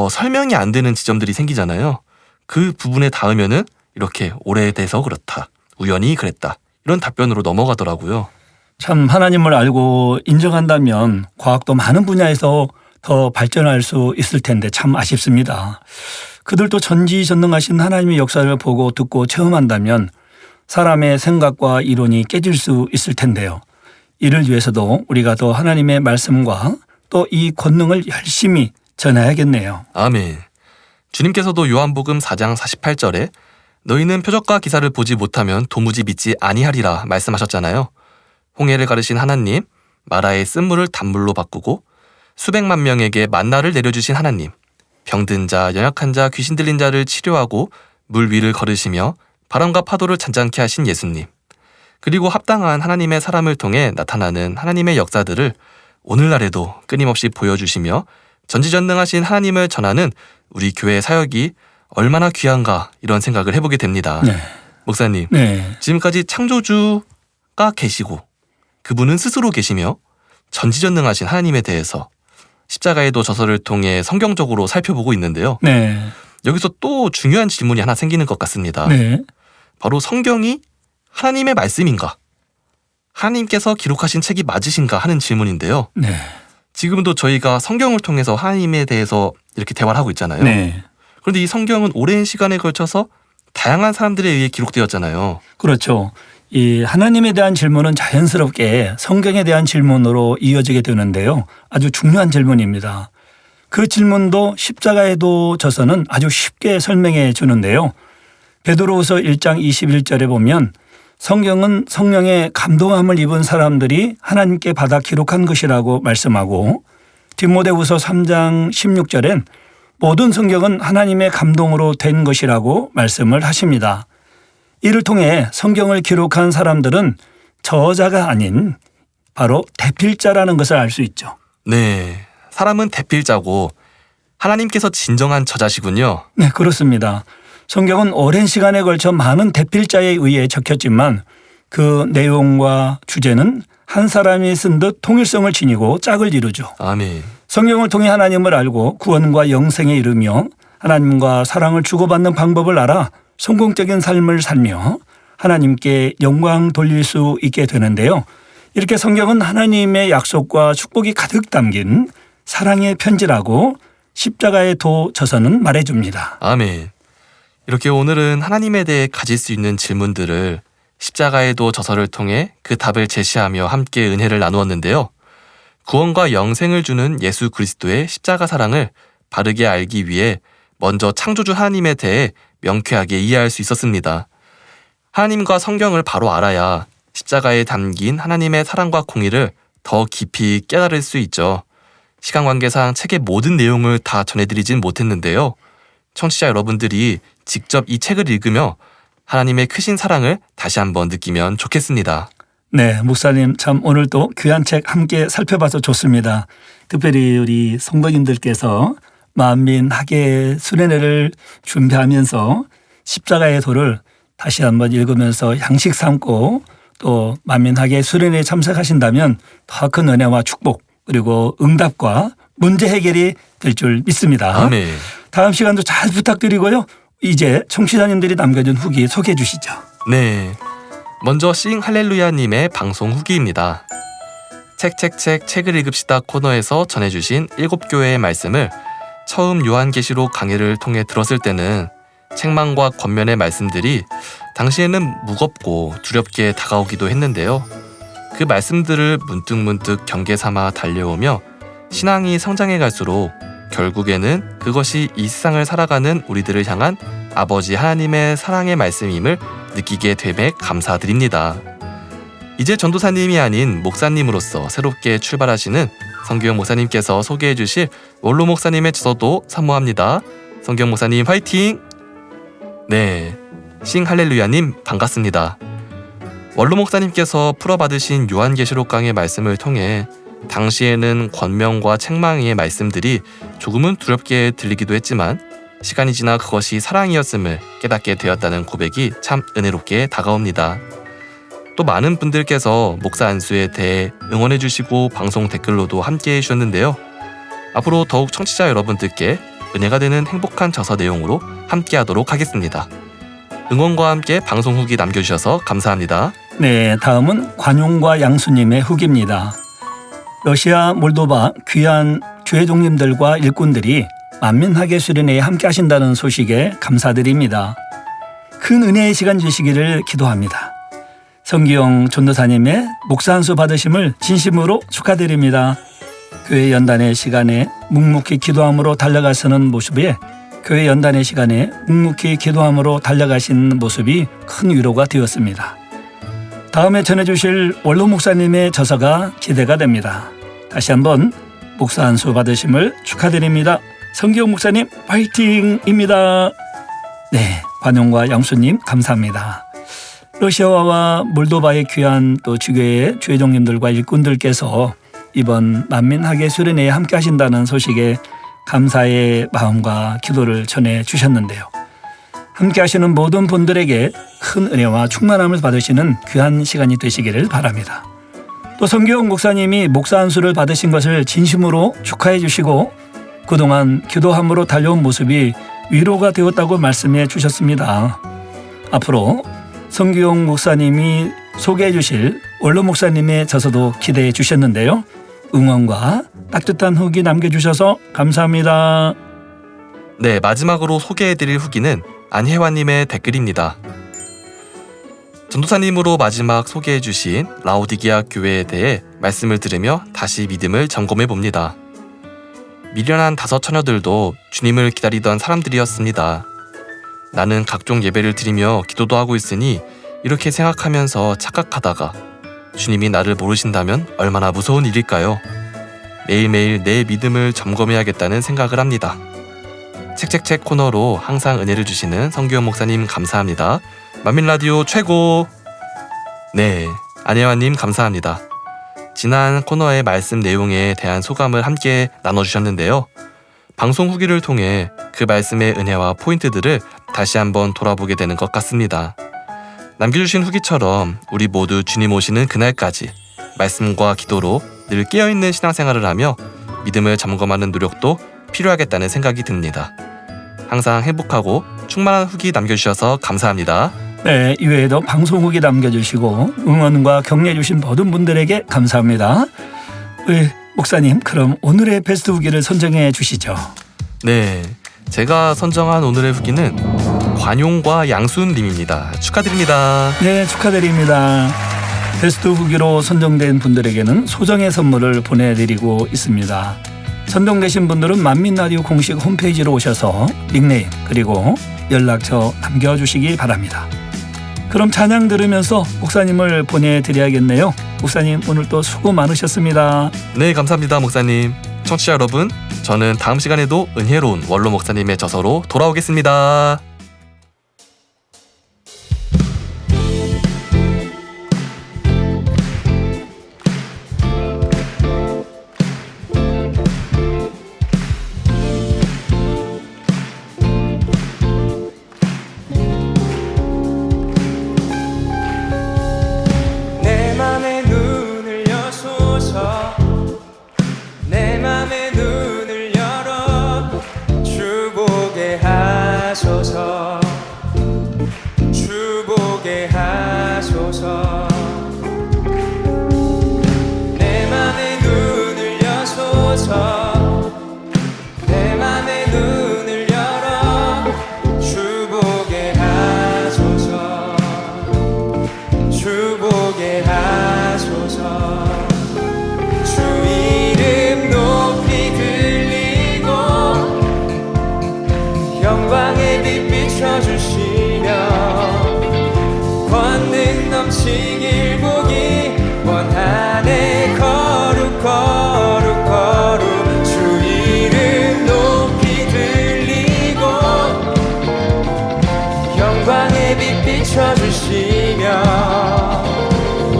설명이 안 되는 지점들이 생기잖아요. 그 부분에 닿으면은 이렇게 오래돼서 그렇다. 우연히 그랬다. 이런 답변으로 넘어가더라고요.
참 하나님을 알고 인정한다면 과학도 많은 분야에서 더 발전할 수 있을 텐데 참 아쉽습니다. 그들도 전지전능하신 하나님의 역사를 보고 듣고 체험한다면 사람의 생각과 이론이 깨질 수 있을 텐데요. 이를 위해서도 우리가 더 하나님의 말씀과 또 이 권능을 열심히 전해야겠네요.
아멘. 주님께서도 요한복음 4장 48절에 너희는 표적과 기사를 보지 못하면 도무지 믿지 아니하리라 말씀하셨잖아요. 홍해를 가르신 하나님, 마라의 쓴물을 단물로 바꾸고 수백만 명에게 만나를 내려주신 하나님, 병든 자, 연약한 자, 귀신 들린 자를 치료하고 물 위를 걸으시며 바람과 파도를 잔잔케 하신 예수님, 그리고 합당한 하나님의 사람을 통해 나타나는 하나님의 역사들을 오늘날에도 끊임없이 보여주시며 전지전능하신 하나님을 전하는 우리 교회의 사역이 얼마나 귀한가 이런 생각을 해보게 됩니다.
네.
목사님,
네.
지금까지 창조주가 계시고 그분은 스스로 계시며 전지전능하신 하나님에 대해서 십자가의 도 저서를 통해 성경적으로 살펴보고 있는데요.
네.
여기서 또 중요한 질문이 하나 생기는 것 같습니다.
네.
바로 성경이 하나님의 말씀인가? 하나님께서 기록하신 책이 맞으신가 하는 질문인데요.
네.
지금도 저희가 성경을 통해서 하나님에 대해서 이렇게 대화를 하고 있잖아요.
네.
그런데 이 성경은 오랜 시간에 걸쳐서 다양한 사람들에 의해 기록되었잖아요.
그렇죠. 이 하나님에 대한 질문은 자연스럽게 성경에 대한 질문으로 이어지게 되는데요. 아주 중요한 질문입니다. 그 질문도 십자가의 도 저서는 아주 쉽게 설명해 주는데요. 베드로후서 1장 21절에 보면 성경은 성령의 감동함을 입은 사람들이 하나님께 받아 기록한 것이라고 말씀하고 디모데후서 3장 16절엔 모든 성경은 하나님의 감동으로 된 것이라고 말씀을 하십니다. 이를 통해 성경을 기록한 사람들은 저자가 아닌 바로 대필자라는 것을 알 수 있죠.
네, 사람은 대필자고 하나님께서 진정한 저자시군요.
네, 그렇습니다. 성경은 오랜 시간에 걸쳐 많은 대필자에 의해 적혔지만 그 내용과 주제는 한 사람이 쓴 듯 통일성을 지니고 짝을 이루죠.
아멘.
성경을 통해 하나님을 알고 구원과 영생에 이르며 하나님과 사랑을 주고받는 방법을 알아 성공적인 삶을 살며 하나님께 영광 돌릴 수 있게 되는데요. 이렇게 성경은 하나님의 약속과 축복이 가득 담긴 사랑의 편지라고 십자가의 도 저서는 말해줍니다.
아멘. 이렇게 오늘은 하나님에 대해 가질 수 있는 질문들을 십자가의 도 저서를 통해 그 답을 제시하며 함께 은혜를 나누었는데요. 구원과 영생을 주는 예수 그리스도의 십자가 사랑을 바르게 알기 위해 먼저 창조주 하나님에 대해 명쾌하게 이해할 수 있었습니다. 하나님과 성경을 바로 알아야 십자가에 담긴 하나님의 사랑과 공의를 더 깊이 깨달을 수 있죠. 시간 관계상 책의 모든 내용을 다 전해드리진 못했는데요. 청취자 여러분들이 직접 이 책을 읽으며 하나님의 크신 사랑을 다시 한번 느끼면 좋겠습니다.
네, 목사님 참 오늘 또 귀한 책 함께 살펴봐서 좋습니다. 특별히 우리 성도님들께서 만민 학예 수련회를 준비하면서 십자가의 도를 다시 한번 읽으면서 양식 삼고 또 만민 학예 수련회에 참석하신다면 더 큰 은혜와 축복 그리고 응답과 문제 해결이 될 줄 믿습니다.
아멘.
다음 시간도 잘 부탁드리고요. 이제 청취자님들이 남겨준 후기 소개해 주시죠.
네. 먼저 싱 할렐루야님의 방송 후기입니다. 책을 읽읍시다 코너에서 전해주신 7교회의 말씀을 처음 요한계시록 강해를 통해 들었을 때는 책망과 권면의 말씀들이 당시에는 무겁고 두렵게 다가오기도 했는데요. 그 말씀들을 문득문득 경계 삼아 달려오며 신앙이 성장해 갈수록 결국에는 그것이 이 세상을 살아가는 우리들을 향한 아버지 하나님의 사랑의 말씀임을 느끼게 됨에 감사드립니다. 이제 전도사님이 아닌 목사님으로서 새롭게 출발하시는 성규영 목사님께서 소개해 주실 원로 목사님의 저서도 사모합니다. 성규영 목사님 화이팅! 네, 싱할렐루야님 반갑습니다. 원로 목사님께서 풀어받으신 요한계시록 강의 말씀을 통해 당시에는 권명과 책망의 말씀들이 조금은 두렵게 들리기도 했지만 시간이 지나 그것이 사랑이었음을 깨닫게 되었다는 고백이 참 은혜롭게 다가옵니다. 또 많은 분들께서 목사 안수에 대해 응원해 주시고 방송 댓글로도 함께 해주셨는데요. 앞으로 더욱 청취자 여러분들께 은혜가 되는 행복한 저서 내용으로 함께 하도록 하겠습니다. 응원과 함께 방송 후기 남겨주셔서 감사합니다.
네, 다음은 관용과 양수님의 후기입니다. 러시아, 몰도바 귀한 주회종님들과 일꾼들이 만민하게 수련회에 함께 하신다는 소식에 감사드립니다. 큰 은혜의 시간 주시기를 기도합니다. 성기영 전도사님의 목사 안수 받으심을 진심으로 축하드립니다. 교회 연단의 시간에 묵묵히 기도함으로 달려가시는 모습에 교회 연단의 시간에 묵묵히 기도함으로 달려가신 모습이 큰 위로가 되었습니다. 다음에 전해주실 원로 목사님의 저서가 기대가 됩니다. 다시 한번 목사 안수 받으심을 축하드립니다. 성기영 목사님 파이팅입니다. 네, 관용과 양수님 감사합니다. 러시아와 몰도바의 귀한 또 주교의 주회종님들과 일꾼들께서 이번 만민학예 수련회에 함께 하신다는 소식에 감사의 마음과 기도를 전해 주셨는데요. 함께 하시는 모든 분들에게 큰 은혜와 충만함을 받으시는 귀한 시간이 되시기를 바랍니다. 또 성기영 목사님이 목사 안수를 받으신 것을 진심으로 축하해 주시고 그동안 기도함으로 달려온 모습이 위로가 되었다고 말씀해 주셨습니다. 앞으로 성기영 목사님이 소개해 주실 원로 목사님의 저서도 기대해 주셨는데요. 응원과 따뜻한 후기 남겨주셔서 감사합니다.
네, 마지막으로 소개해드릴 후기는 안혜화님의 댓글입니다. 전도사님으로 마지막 소개해주신 라오디게아 교회에 대해 말씀을 들으며 다시 믿음을 점검해봅니다. 미련한 5 처녀들도 주님을 기다리던 사람들이었습니다. 나는 각종 예배를 드리며 기도도 하고 있으니 이렇게 생각하면서 착각하다가 주님이 나를 모르신다면 얼마나 무서운 일일까요? 매일매일 내 믿음을 점검해야겠다는 생각을 합니다. 책책책 코너로 항상 은혜를 주시는 성규현 목사님 감사합니다. 만민라디오 최고! 네, 안혜화님 감사합니다. 지난 코너의 말씀 내용에 대한 소감을 함께 나눠주셨는데요. 방송 후기를 통해 그 말씀의 은혜와 포인트들을 다시 한번 돌아보게 되는 것 같습니다. 남겨주신 후기처럼 우리 모두 주님 오시는 그날까지 말씀과 기도로 늘 깨어있는 신앙생활을 하며 믿음을 점검하는 노력도 필요하겠다는 생각이 듭니다. 항상 행복하고 충만한 후기 남겨주셔서 감사합니다.
네, 이외에도 방송 후기 남겨주시고 응원과 격려해 주신 모든 분들에게 감사합니다. 목사님, 그럼 오늘의 베스트 후기를 선정해 주시죠.
네, 제가 선정한 오늘의 후기는 관용과 양순님입니다. 축하드립니다.
네, 축하드립니다. 베스트 후기로 선정된 분들에게는 소정의 선물을 보내드리고 있습니다. 선정되신 분들은 만민라디오 공식 홈페이지로 오셔서 닉네임 그리고 연락처 남겨주시기 바랍니다. 그럼 찬양 들으면서 목사님을 보내드려야겠네요. 목사님, 오늘 또 수고 많으셨습니다.
네, 감사합니다 목사님. 청취자 여러분, 저는 다음 시간에도 은혜로운 원로 목사님의 저서로 돌아오겠습니다.
내 맘의 눈을 여소서 내 맘의 눈을 열어 주보게 하소서 주보게 하소서 내 맘의 눈을 여소서 내 맘의 눈을 열어 주보게 하소서 주보게 하소서 영광의 빛 비춰주시며 권능 넘치길 보기 원하네. 거룩 거룩 거룩 주 이름 높이 들리고 영광의 빛 비춰주시며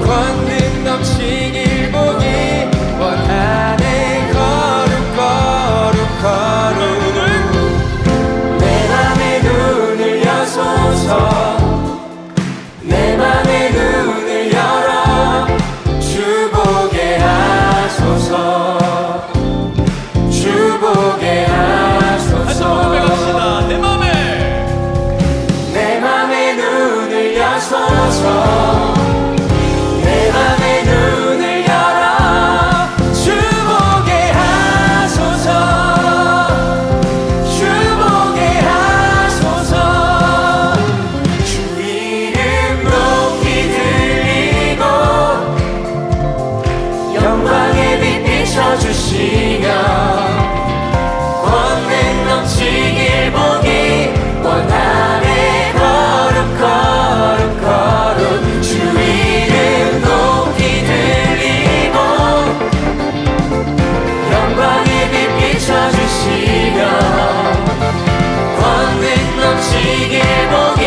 권능 넘치길 보기 원하네. 거룩 거룩 거룩 내 맘의 눈을 여소서. 내 맘의 눈을 열어 주 보게 하소서. 주 보게 하소서. 내 맘의 눈을 여소서. 내 맘의 눈을 열어 주 보게 하소서. 주 보게 하소서. 주 이름 높이 들리고 영광의 빛 비춰주시며 권능 넘치길 보기 원하네. 거룩 거룩 거룩 주 이름 높이 들리고 영광의 빛 비춰주시며 권능 넘치길 보기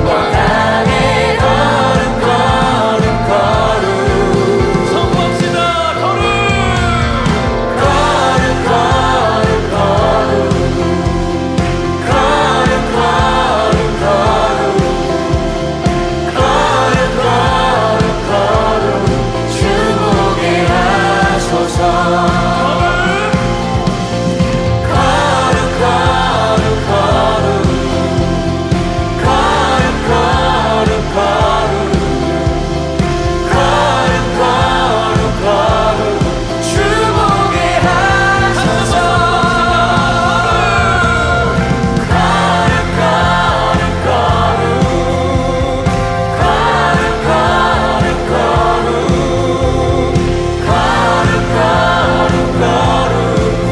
원하네. 거룩 거룩 거룩 성공합시다. 거룩 거룩 거룩 거룩 거룩 거룩 거룩 거룩 거룩 주 보게 하소서. 거룩 거룩 거룩 거룩 거룩 거룩 거룩 거룩 주 보게 하소서. 거룩 거룩 거룩 거룩 거룩 거룩 거룩 거룩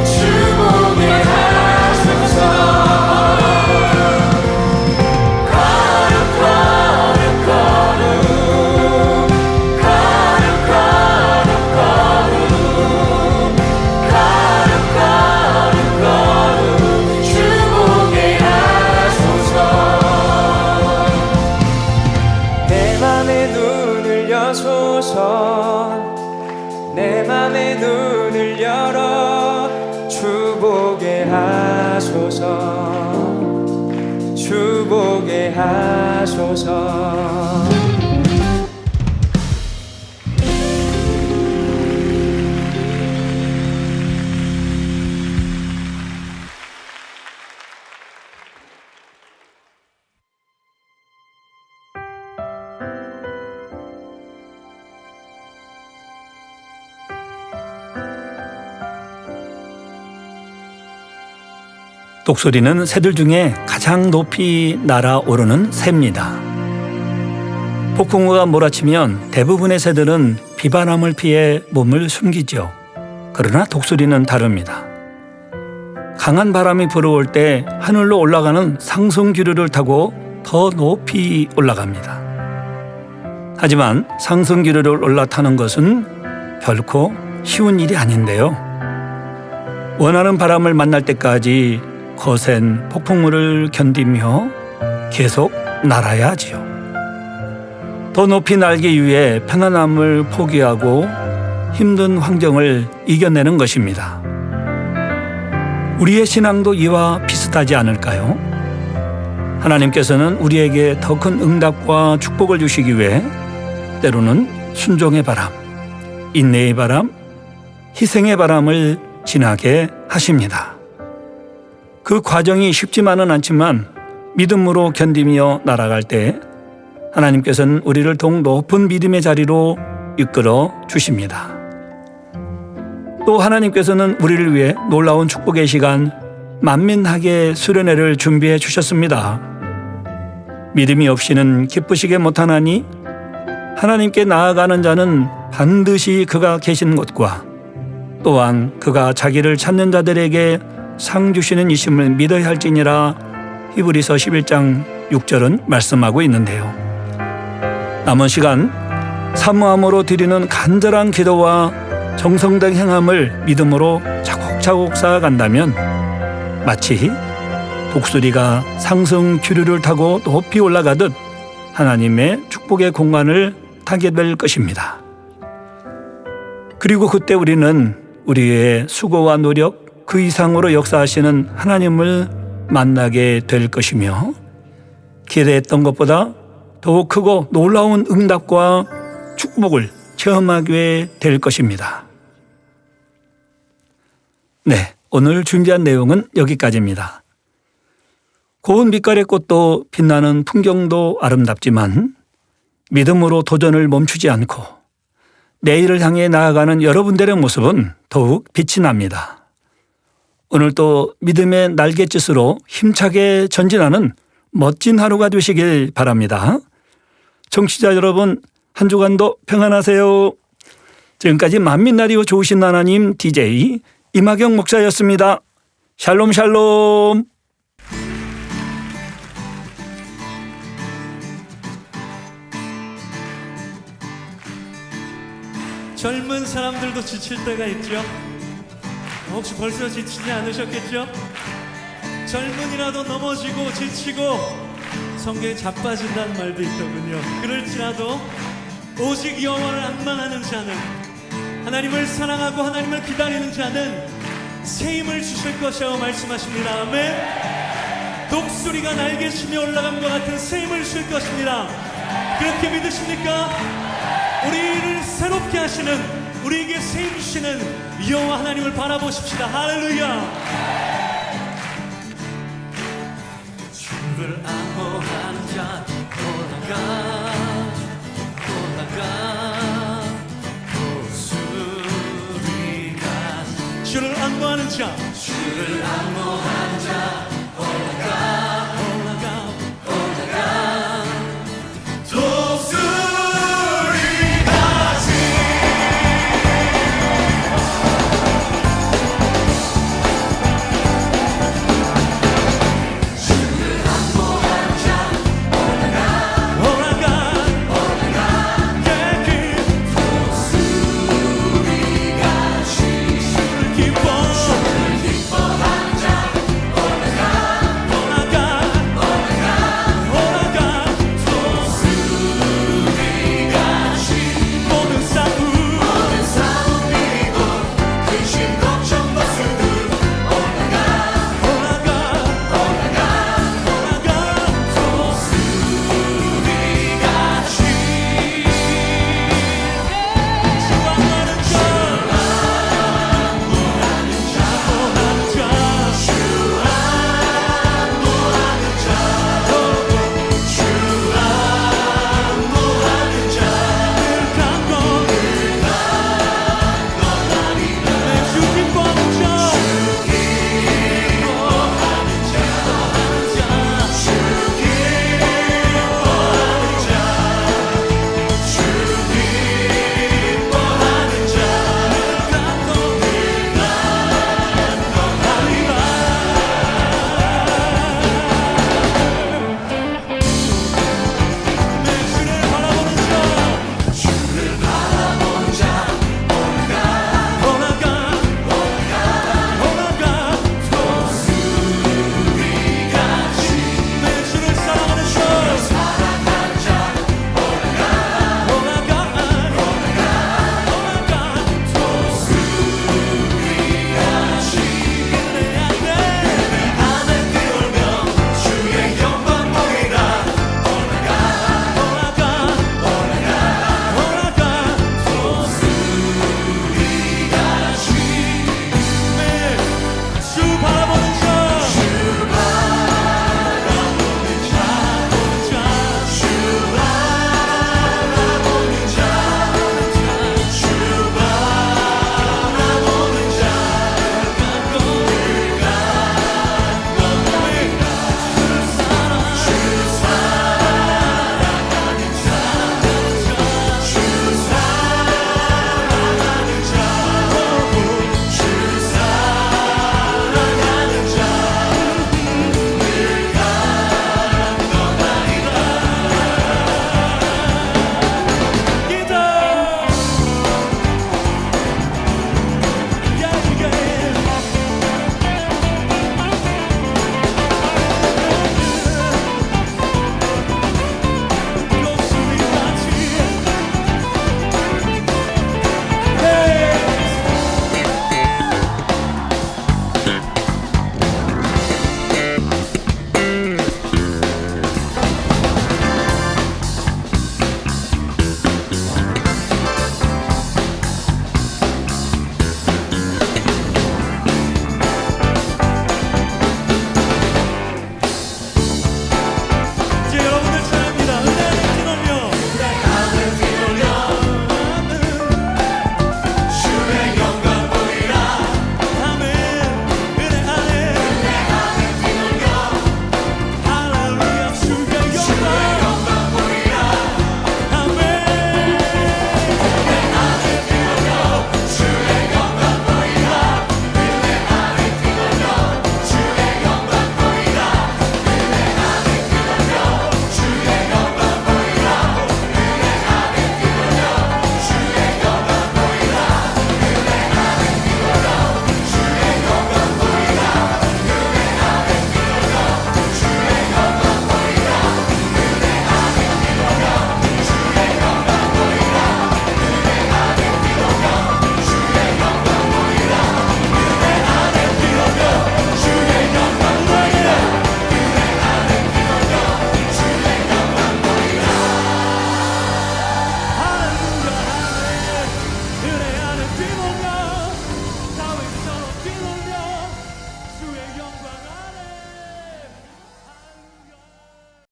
주 보게 하소서. 거룩 거룩 거룩 거룩 거룩 거룩 거룩 주 보게 하소서. 내 맘의 눈을 여소서. 내 맘의 눈을 열어 주 보게 하소서. 주 보게 하소서.
독수리는 새들 중에 가장 높이 날아오르는 새입니다. 폭풍우가 몰아치면 대부분의 새들은 비바람을 피해 몸을 숨기죠. 그러나 독수리는 다릅니다. 강한 바람이 불어올 때 하늘로 올라가는 상승기류를 타고 더 높이 올라갑니다. 하지만 상승기류를 올라타는 것은 결코 쉬운 일이 아닌데요. 원하는 바람을 만날 때까지 거센 폭풍우를 견디며 계속 날아야 하지요. 더 높이 날기 위해 편안함을 포기하고 힘든 환경을 이겨내는 것입니다. 우리의 신앙도 이와 비슷하지 않을까요? 하나님께서는 우리에게 더 큰 응답과 축복을 주시기 위해 때로는 순종의 바람, 인내의 바람, 희생의 바람을 지나게 하십니다. 그 과정이 쉽지만은 않지만 믿음으로 견디며 날아갈 때 하나님께서는 우리를 더욱 높은 믿음의 자리로 이끌어 주십니다. 또 하나님께서는 우리를 위해 놀라운 축복의 시간 만민학의 수련회를 준비해 주셨습니다. 믿음이 없이는 기쁘시게 못하나니 하나님께 나아가는 자는 반드시 그가 계신 곳과 또한 그가 자기를 찾는 자들에게 상 주시는 이심을 믿어야 할지니라 히브리서 11장 6절은 말씀하고 있는데요. 남은 시간 사모함으로 드리는 간절한 기도와 정성된 행함을 믿음으로 차곡차곡 쌓아간다면 마치 독수리가 상승 기류를 타고 높이 올라가듯 하나님의 축복의 공간을 타게 될 것입니다. 그리고 그때 우리는 우리의 수고와 노력 그 이상으로 역사하시는 하나님을 만나게 될 것이며 기대했던 것보다 더욱 크고 놀라운 응답과 축복을 체험하게 될 것입니다. 네, 오늘 준비한 내용은 여기까지입니다. 고운 빛깔의 꽃도 빛나는 풍경도 아름답지만 믿음으로 도전을 멈추지 않고 내일을 향해 나아가는 여러분들의 모습은 더욱 빛이 납니다. 오늘도 믿음의 날갯짓으로 힘차게 전진하는 멋진 하루가 되시길 바랍니다. 청취자 여러분, 한 주간도 평안하세요. 지금까지 만민라디오 좋으신 하나님 DJ 임하경 목사였습니다. 샬롬 샬롬.
젊은 사람들도 지칠 때가 있죠. 혹시 벌써 지치지 않으셨겠죠? 젊은이라도 넘어지고 지치고 성경에 자빠진다는 말도 있더군요. 그럴지라도 오직 여호와를 앙망하는 자는, 하나님을 사랑하고 하나님을 기다리는 자는 새 힘을 주실 것이라고 말씀하십니다. 아멘. 독수리가 날개치며 올라감과 같은 새 힘을 주실 것입니다. 그렇게 믿으십니까? 우리를 새롭게 하시는, 우리에게 새 힘 주시는 여호와 하나님을 바라보십시다. 할렐루야. 주를 앙호하는 자 올라가 독수리가 주를 앙호하는 자, 주를 앙호하는